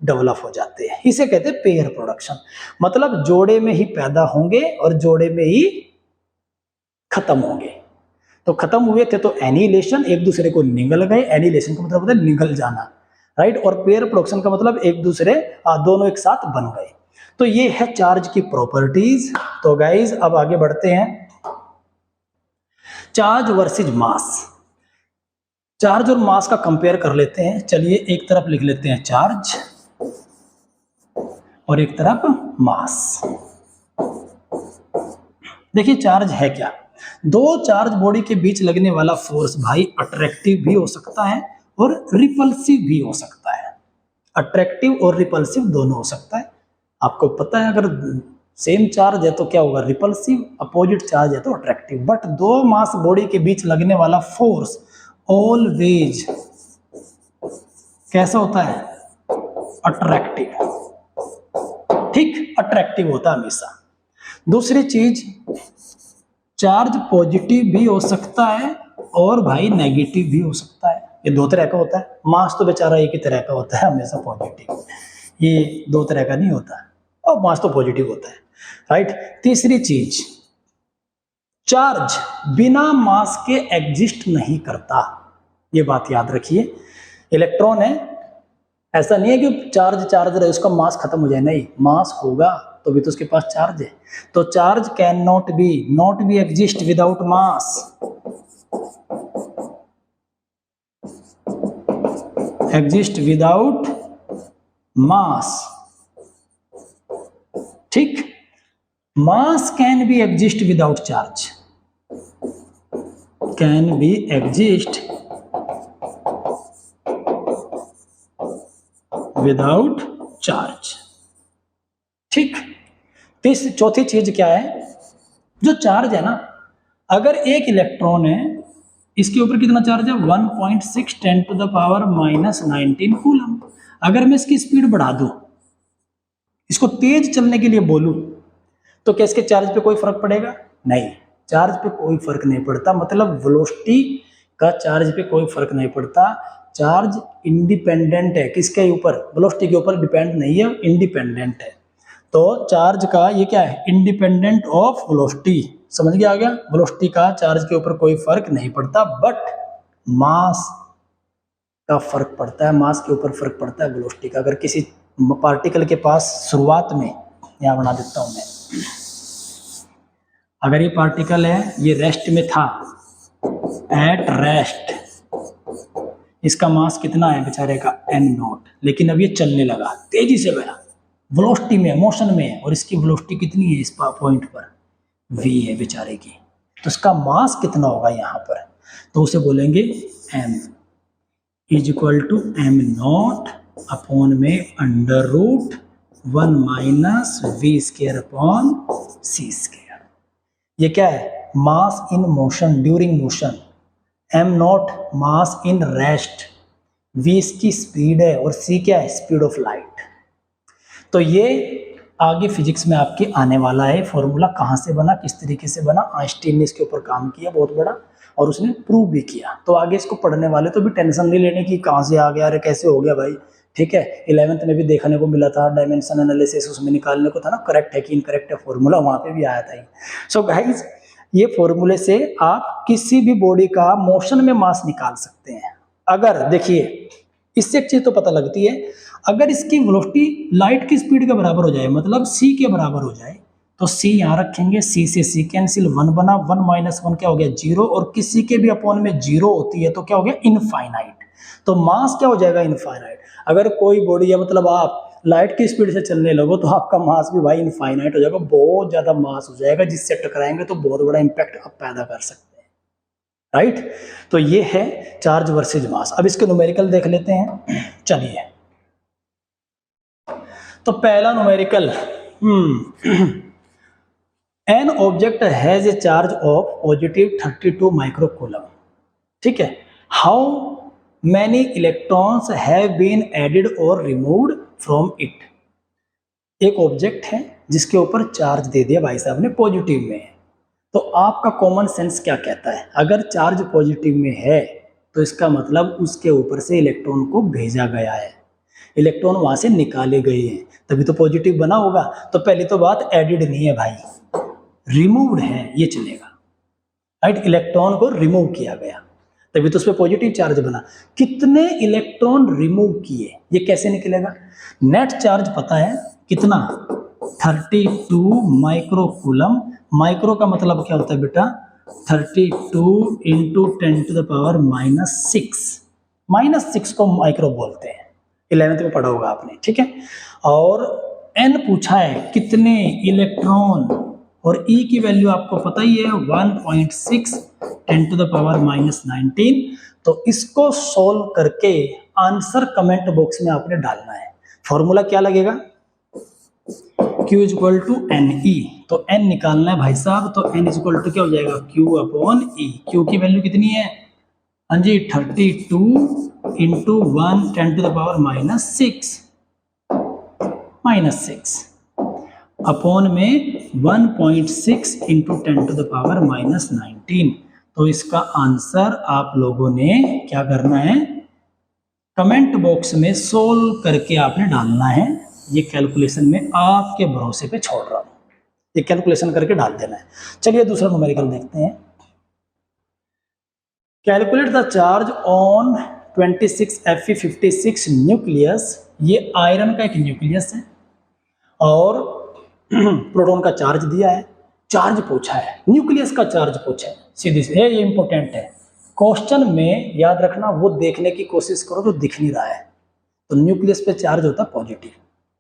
S1: डेवलप हो जाते हैं, इसे कहते हैं पेयर प्रोडक्शन। मतलब जोड़े में ही पैदा होंगे और जोड़े में ही खत्म होंगे। तो खत्म हुए थे तो एनिहिलेशन, एक दूसरे को निगल गए। एनिहिलेशन का मतलब होता है निगल जाना, राइट। और पेयर प्रोडक्शन का मतलब एक दूसरे, दोनों एक साथ बन गए। तो ये है चार्ज की प्रॉपर्टीज। तो गाइज अब आगे बढ़ते हैं, चार्ज वर्सेस मास। चार्ज और मास का कंपेयर कर लेते हैं। चलिए एक तरफ लिख लेते हैं चार्ज और एक तरफ मास। देखिए चार्ज है क्या, दो चार्ज बॉडी के बीच लगने वाला फोर्स भाई अट्रैक्टिव भी हो सकता है और रिपल्सिव भी हो सकता है। अट्रैक्टिव और रिपल्सिव दोनों हो सकता है। आपको पता है अगर सेम चार्ज है तो क्या होगा, रिपल्सिव, अपोजिट चार्ज है तो अट्रैक्टिव। बट दो मास बॉडी के बीच लगने वाला फोर्स ऑलवेज कैसा होता है, अट्रैक्टिव। ठीक, अट्रैक्टिव होता है हमेशा। दूसरी चीज, चार्ज पॉजिटिव भी हो सकता है और भाई नेगेटिव भी हो सकता है। ये दो तरह का होता है। मास तो बेचारा एक ही तरह का होता है हमेशा, पॉजिटिव। ये दो तरह का नहीं होता है, और मास तो पॉजिटिव होता है, राइट। तीसरी चीज, चार्ज बिना मास के एग्जिस्ट नहीं करता। ये बात याद रखिए। इलेक्ट्रॉन है, ऐसा नहीं है कि चार्ज चार्ज रहे उसका मास खत्म हो जाए, नहीं, मास होगा तो भी तो उसके पास चार्ज है। तो charge can not be exist without mass. Exist without mass, ठीक। Mass can be exist without charge, can be exist without charge, ठीक। चौथी चीज क्या है, जो चार्ज है ना, अगर एक इलेक्ट्रॉन है, इसके ऊपर कितना चार्ज है, 1.6 10⁻⁻19 कूलम। अगर मैं इसकी स्पीड बढ़ा दूं, इसको तेज चलने के लिए बोलूं, तो क्या इसके चार्ज पे कोई फर्क पड़ेगा? नहीं, चार्ज पे कोई फर्क नहीं पड़ता। मतलब वेलोसिटी का चार्ज पे कोई फर्क नहीं पड़ता। चार्ज इंडिपेंडेंट है, किसके ऊपर, वेलोसिटी के ऊपर डिपेंड नहीं है, इंडिपेंडेंट है। तो चार्ज का ये क्या है, इंडिपेंडेंट ऑफ वेलोसिटी। समझ गया, आ गया? वेलोसिटी का चार्ज के ऊपर कोई फर्क नहीं पड़ता, बट मास का फर्क पड़ता है। मास के ऊपर फर्क पड़ता है वेलोसिटी का। अगर किसी पार्टिकल के पास शुरुआत में, यहां बना देता हूं मैं, अगर ये पार्टिकल है, ये रेस्ट में था, एट रेस्ट, इसका मास कितना है बेचारे का, n0। लेकिन अब ये चलने लगा, तेजी से गया, वेलोसिटी में, मोशन में है, और इसकी वेलोसिटी कितनी है इस पॉइंट पर, v है बेचारे की। तो इसका मास कितना होगा यहाँ पर, तो उसे बोलेंगे m is equal to m0 upon में √1 माइनस v² अपॉन c²। ये क्या है, mass in motion during motion, m0 mass in rest, v इसकी स्पीड है, और c क्या है, स्पीड ऑफ लाइट। तो ये आगे फिजिक्स में आपके आने वाला है। फॉर्मूला कहाँ से बना, किस तरीके से बना, आइंस्टीन ने इसके ऊपर काम किया बहुत बड़ा, और उसने प्रूव भी किया। तो आगे इसको पढ़ने वाले तो भी टेंशन नहीं लेने की कहाँ से आ गया, अरे कैसे हो गया भाई, ठीक है। 11th में भी देखने को मिला था, डायमेंशन एनालिसिस उसमें निकालने को था ना, करेक्ट है कि इनकरेक्ट है, फॉर्मूला वहाँ पे भी आया था। सो गाइज, ये फॉर्मूले से आप किसी भी बॉडी का मोशन में मास निकाल सकते हैं। अगर देखिए, इससे एक चीज तो पता लगती है, अगर इसकी वेलोसिटी लाइट की स्पीड के बराबर हो जाए, मतलब c के बराबर हो जाए, तो c यहाँ रखेंगे, c से c कैंसिल, 1 बना, 1 माइनस 1 क्या हो गया, 0, और किसी के भी अपॉन में 0 होती है तो क्या हो गया, इनफाइनाइट। तो मास क्या हो जाएगा, इनफाइनाइट। अगर कोई बॉडी है, मतलब आप लाइट की स्पीड से चलने लगो, तो आपका मास भी भाई इनफाइनाइट हो जाएगा, बहुत ज्यादा मास हो जाएगा, जिससे टकराएंगे तो बहुत बड़ा इंपैक्ट आप पैदा कर सकते हैं, राइट। तो ये है चार्ज वर्सेज मास। अब इसके न्यूमेरिकल देख लेते हैं, चलिए। तो पहला numerical, an object has a charge of positive 32 microcoulomb, ठीक है। How many electrons have been added और रिमूव्ड फ्रॉम इट। एक ऑब्जेक्ट है जिसके ऊपर चार्ज दे दिया भाई साहब ने, पॉजिटिव में है, तो आपका कॉमन सेंस क्या कहता है, अगर चार्ज पॉजिटिव में है तो इसका मतलब उसके ऊपर से इलेक्ट्रॉन को भेजा गया है, इलेक्ट्रॉन वहां से निकाले गए हैं, तभी तो पॉजिटिव बना होगा। तो पहली तो बात एडिड नहीं है भाई, रिमूव्ड है, ये चलेगा, राइट। इलेक्ट्रॉन को रिमूव किया गया, तभी तो उस पर पॉजिटिव चार्ज बना। कितने इलेक्ट्रॉन रिमूव किए, ये कैसे निकलेगा, नेट चार्ज पता है कितना, 32 माइक्रोकूलम। माइक्रो का मतलब क्या होता है बेटा, 32 इंटू 10⁻⁻6, -6 को माइक्रो बोलते हैं, 11th में पढ़ा होगा आपने, ठीक है। और n पूछा है, कितने इलेक्ट्रॉन और E की वैल्यू आपको पता ही है 1.6 10⁻⁻19। तो इसको सोल्व करके आंसर कमेंट बॉक्स में आपने डालना है। फॉर्मूला क्या लगेगा, Q equal to n e. तो n निकालना है भाई साहब, तो n इक्वल टू क्या हो जाएगा, Q अपॉन E। Q की वैल्यू कितनी है, हाँ जी 32 इंटू 1 10⁻⁻6 अपॉन में 1.6 इंटू 10⁻⁻19। तो इसका आंसर आप लोगों ने क्या करना है, कमेंट बॉक्स में सोल्व करके आपने डालना है। ये कैलकुलेशन में आपके भरोसे पे छोड़ रहा हूं, ये कैलकुलेशन करके डाल देना है। चलिए दूसरा न्यूमेरिकल देखते हैं। Calculate the charge on 26Fe56 nucleus. ये आयरन का एक न्यूक्लियस है और प्रोटॉन का चार्ज दिया है, चार्ज पूछा है, न्यूक्लियस का चार्ज पूछा है। सीधी सी, ये इंपॉर्टेंट है क्वेश्चन में, याद रखना। वो देखने की कोशिश करो तो दिख नहीं रहा है। तो न्यूक्लियस पे चार्ज होता है पॉजिटिव,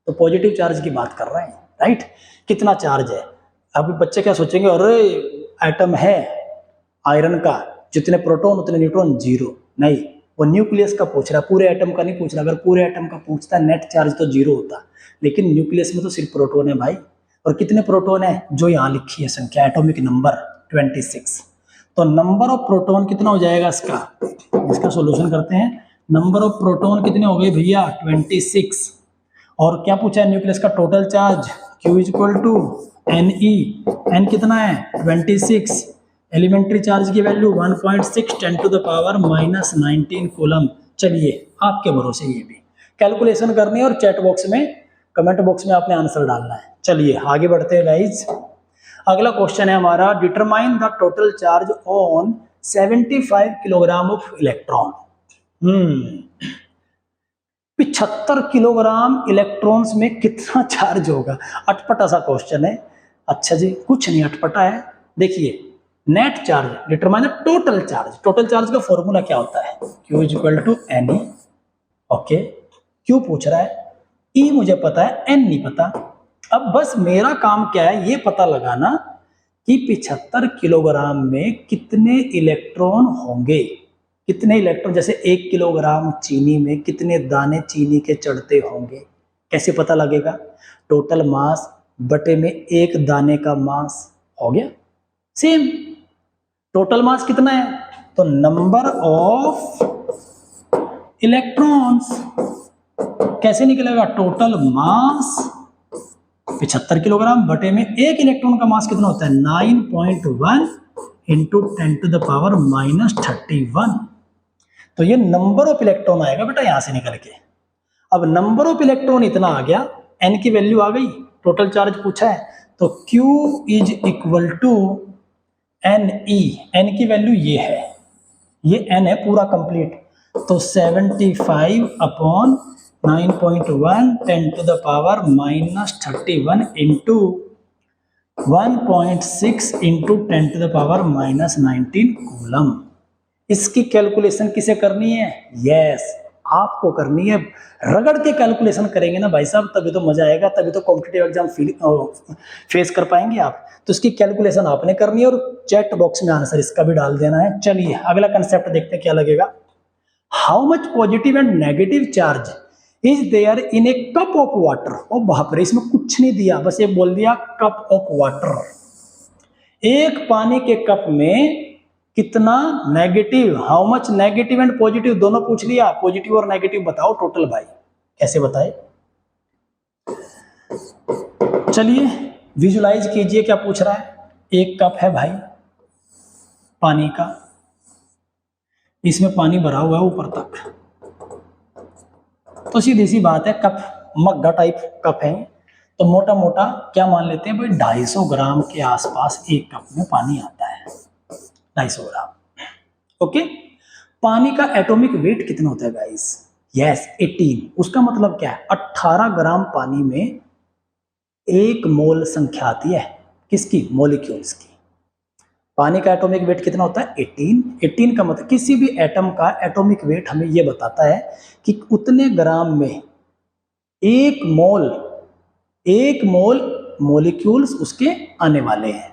S1: तो पॉजिटिव चार्ज की बात कर रहे हैं, राइट। कितना चार्ज है, अभी बच्चे क्या सोचेंगे, अरे एटम है आयरन का, जितने प्रोटॉन उतने न्यूट्रॉन, जीरो। नहीं, वो न्यूक्लियस का पूछ रहा है, पूरे एटम का नहीं पूछ रहा। अगर पूरे एटम का पूछता नेट चार्ज तो जीरो होता, लेकिन न्यूक्लियस में तो सिर्फ प्रोटॉन है भाई। और कितने प्रोटॉन है, जो यहाँ लिखी है संख्या, एटॉमिक नंबर 26। तो नंबर ऑफ प्रोटॉन कितना हो जाएगा इसका सॉल्यूशन करते हैं। नंबर ऑफ प्रोटॉन कितने हो गए भैया, 26। और क्या पूछा है, न्यूक्लियस का total charge, Q equal to n e. N कितना है, 26। एलिमेंट्री चार्ज की वैल्यू 1.6 10⁻⁻19 कूलम। चलिए आपके भरोसे, ये भी कैलकुलेशन करनी है और चैट बॉक्स में, कमेंट बॉक्स में आपने आंसर डालना है। चलिए आगे बढ़ते हैं गाइज। अगला क्वेश्चन है हमारा, determine the total charge on 75 kilogram of electron. 75 kilogram electrons में कितना चार्ज होगा। अटपटा सा क्वेश्चन है। अच्छा जी, कुछ नहीं अटपटा है। देखिए, net charge determine the total charge. Total charge का फॉर्मूला क्या होता है, Q equal to n e. Okay, Q पूछ रहा है, E मुझे पता है, N नहीं पता। अब बस मेरा काम क्या है, ये पता लगाना कि 75 किलोग्राम में कितने इलेक्ट्रॉन होंगे। कितने इलेक्ट्रॉन, जैसे 1 किलोग्राम चीनी में कितने दाने चीनी के चढ़ते होंगे, कैसे पता लगेगा। टोटल मास बटे में एक दाने का मास हो गया, सेम। टोटल मास कितना है, तो नंबर ऑफ इलेक्ट्रॉन्स कैसे निकलेगा, टोटल मास 75 किलोग्राम बटे में एक इलेक्ट्रॉन का मास कितना होता है, 9.1 इंटू 10⁻⁻31। तो ये नंबर ऑफ इलेक्ट्रॉन आएगा बेटा यहां से निकल के। अब नंबर ऑफ इलेक्ट्रॉन इतना आ गया, एन की वैल्यू आ गई, टोटल चार्ज पूछा है, तो Q is equal to n e. N की वैल्यू ये है, ये एन है पूरा कंप्लीट। तो 75 अपॉन 9.1 10⁻⁻31 इंटू 1.6 इंटू 10⁻⁻19 कूलम। इसकी कैलकुलेशन किसे करनी है, यस आपको करनी है। रगड़ के कैलकुलेशन करेंगे ना भाई साहब, तभी तो मजा आएगा, तभी तो कॉम्पिटिटिव एग्जाम फेस कर पाएंगे आप। तो इसकी कैलकुलेशन आपने करनी है और चैट बॉक्स में आंसर इसका भी डाल देना है। चलिए अगला कंसेप्ट देखते हैं क्या लगेगा। How much positive and negative charge is there in a cup of water. ओ बाप रे, इसमें कुछ नहीं दिया, बस ये बोल दिया कप ऑफ वाटर। एक पानी के कप में कितना negative, how much negative and positive दोनों पूछ लिया। पॉजिटिव और नेगेटिव बताओ टोटल भाई, कैसे बताए। चलिए विजुलाइज कीजिए क्या पूछ रहा है। एक कप है भाई पानी का, इसमें पानी भरा हुआ है ऊपर तक, तो सीधी सी बात है, कप मग्गा टाइप कप है, तो मोटा मोटा क्या मान लेते हैं भाई, 250 ग्राम के आसपास एक कप में पानी आता है, 250 ग्राम। ओके, पानी का एटॉमिक वेट कितना होता है गाइस, यस 18। उसका मतलब क्या है, 18 ग्राम पानी में एक मोल संख्या आती है, किसकी, मॉलिक्यूल्स की। पानी का एटॉमिक वेट कितना होता है, 18। 18 का मतलब किसी भी एटम का एटॉमिक वेट हमें यह बताता है कि उतने ग्राम में एक मोल मॉलिक्यूल्स उसके आने वाले हैं।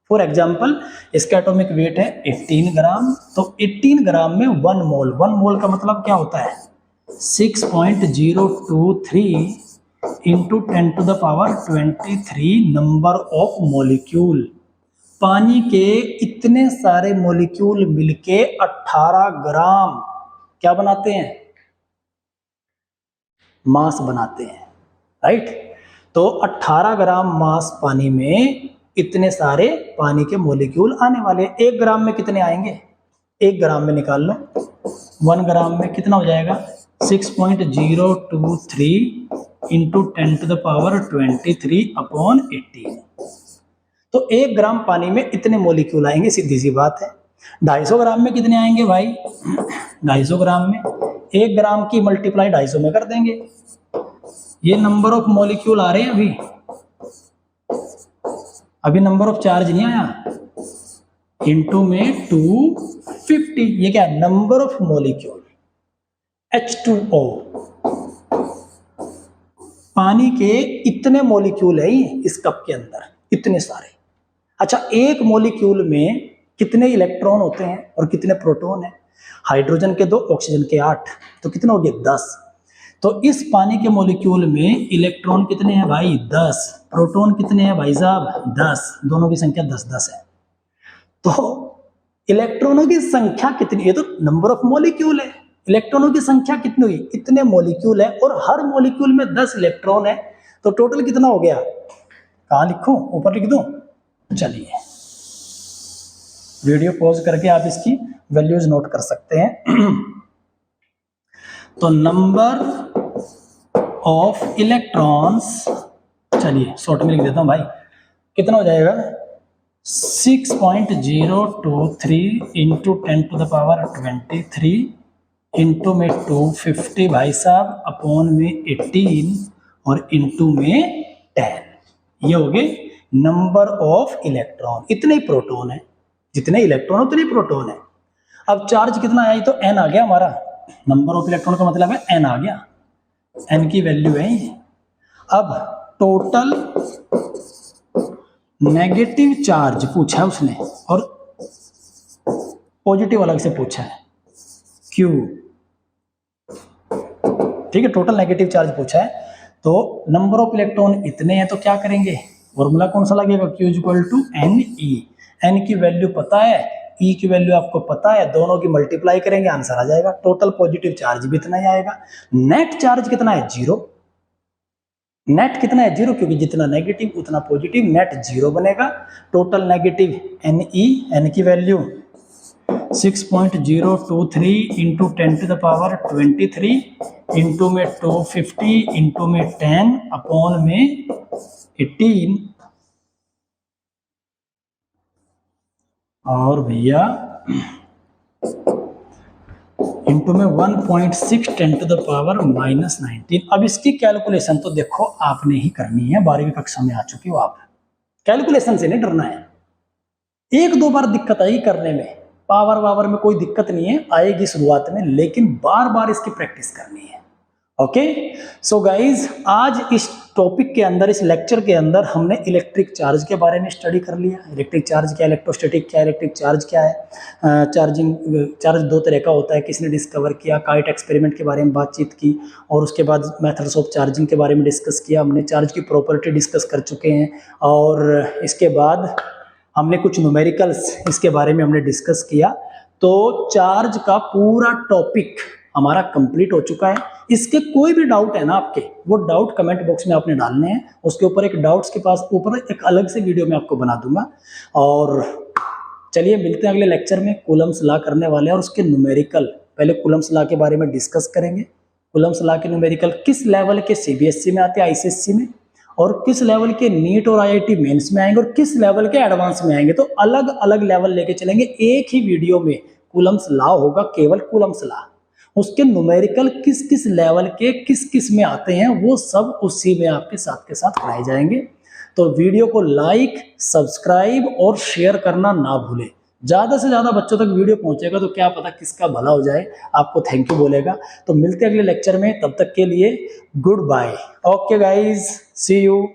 S1: फॉर एग्जाम्पल इसका एटॉमिक वेट है 18 ग्राम, तो 18 ग्राम में 1 मोल, 1 मोल का मतलब क्या होता है 6.023 इंटू 10⁻23 नंबर ऑफ मॉलिक्यूल। पानी के इतने सारे मॉलिक्यूल मिलके 18 ग्राम क्या बनाते हैं, मास बनाते हैं, राइट। तो 18 ग्राम मास पानी में इतने सारे पानी के मॉलिक्यूल आने वाले। 1 ग्राम में कितने आएंगे, 1 ग्राम में निकाल लो, 1 ग्राम में कितना हो जाएगा 6.023 इंटू 10⁻23 अपॉन 18। तो 1 ग्राम पानी में इतने मॉलिक्यूल आएंगे, सीधी सी बात है। 250 ग्राम में कितने आएंगे भाई, 250 ग्राम में 1 ग्राम की मल्टीप्लाई 250 में कर देंगे। ये नंबर ऑफ मॉलिक्यूल आ रहे हैं, अभी नंबर ऑफ चार्ज नहीं आया। इनटू में 250, ये क्या है नंबर ऑफ मॉलिक्यूल। H2O, पानी के इतने मॉलिक्यूल है इस कप के अंदर, इतने सारे। अच्छा, एक मॉलिक्यूल में कितने इलेक्ट्रॉन होते हैं और कितने प्रोटॉन है, हाइड्रोजन के 2, ऑक्सीजन के 8, तो कितने हो गए 10। तो इस पानी के मॉलिक्यूल में इलेक्ट्रॉन कितने हैं भाई 10, प्रोटॉन कितने हैं भाई साहब 10, दोनों की संख्या 10-10 है। तो इलेक्ट्रॉनों की संख्या कितनी, ये तो नंबर ऑफ मॉलिक्यूल है, इलेक्ट्रॉनों की संख्या कितनी हुई, इतने मॉलिक्यूल है और हर मॉलिक्यूल में 10 इलेक्ट्रॉन है, तो टोटल कितना हो गया, कहां लिखूं, ऊपर लिख दूं। चलिए वीडियो पॉज करके आप इसकी वैल्यूज नोट कर सकते हैं। तो नंबर ऑफ इलेक्ट्रॉन्स, चलिए शॉर्ट में लिख देता हूं भाई, कितना हो जाएगा 6.023 इंटू 10⁻23 इंटू में 250 भाई साहब अपॉन में 18 और इंटू में 10, ये हो गए नंबर ऑफ इलेक्ट्रॉन। इतने ही प्रोटॉन है, जितने इलेक्ट्रॉन उतने ही प्रोटॉन है। अब चार्ज कितना आया, तो n आ गया हमारा, नंबर ऑफ इलेक्ट्रॉन का मतलब है n आ गया, n की वैल्यू है ये। अब टोटल नेगेटिव चार्ज पूछा है उसने और पॉजिटिव अलग से पूछा है Q, ठीक है, टोटल नेगेटिव चार्ज पूछा है। तो नंबर ऑफ इलेक्ट्रॉन इतने हैं, तो क्या करेंगे, फॉर्मूला कौन सा लगेगा, Q = Ne। n की वैल्यू पता है, E की वैल्यू आपको पता है, दोनों की मल्टीप्लाई करेंगे आंसर आ जाएगा। टोटल पॉजिटिव चार्ज भी इतना ही आएगा। नेट चार्ज कितना है 0, नेट कितना है 0, क्योंकि जितना नेगेटिव उतना पॉजिटिव, नेट 0 बनेगा। टोटल नेगेटिव Ne, n की वैल्यू 6.023 इंटू 10⁻23 इंटू में 250 इंटू में 10 अपॉन में 18 और भैया इंटू में 1.6 10⁻−19। अब इसकी कैलकुलेशन तो देखो आपने ही करनी है, 12वीं कक्षा में आ चुकी हो आप, कैलकुलेशन से नहीं डरना है। 1-2 बार दिक्कत आएगी करने में, पावर में कोई दिक्कत नहीं है, आएगी शुरुआत में, लेकिन बार बार इसकी प्रैक्टिस करनी है। ओके, सो गाइज आज इस टॉपिक के अंदर, इस लेक्चर के अंदर हमने इलेक्ट्रिक चार्ज के बारे में स्टडी कर लिया। इलेक्ट्रिक चार्ज क्या, इलेक्ट्रोस्टैटिक क्या, इलेक्ट्रिक चार्ज क्या है, चार्ज 2 तरह का होता है, किसने डिस्कवर किया, काइट एक्सपेरिमेंट के बारे में बातचीत की, और उसके बाद मेथड्स ऑफ चार्जिंग के बारे में डिस्कस किया हमने, चार्ज की प्रॉपर्टी डिस्कस कर चुके हैं, और इसके बाद हमने कुछ न्यूमेरिकल्स इसके बारे में हमने डिस्कस किया। तो चार्ज का पूरा टॉपिक हमारा कंप्लीट हो चुका है। इसके कोई भी डाउट है ना आपके, वो डाउट कमेंट बॉक्स में आपने डालने हैं, उसके ऊपर एक डाउट्स के पास ऊपर एक अलग से वीडियो में आपको बना दूंगा। और चलिए मिलते हैं अगले लेक्चर में, कूलम्ब्स लॉ करने वाले हैं और उसके न्यूमेरिकल, पहले कूलम्ब्स लॉ के बारे में डिस्कस करेंगे। कूलम्ब्स लॉ के न्यूमेरिकल किस लेवल के CBSE में आते हैं, ICSE में, और किस लेवल के नीट और IIT मेंस में आएंगे, और किस लेवल के एडवांस में आएंगे। तो अलग अलग लेवल लेके चलेंगे। एक ही वीडियो में कूलम्ब्स लॉ होगा, केवल कूलम्ब्स लॉ, उसके न्यूमेरिकल किस किस लेवल के किस किस में आते हैं वो सब उसी में आपके साथ के साथ कराए जाएंगे। तो वीडियो को लाइक, सब्सक्राइब और शेयर करना ना भूलें। ज़्यादा से ज़्यादा बच्चों तक वीडियो पहुंचेगा तो क्या पता किसका भला हो जाए, आपको थैंक यू बोलेगा। तो मिलते हैं अगले लेक्चर में, तब तक के लिए goodbye. Okay guys, see you.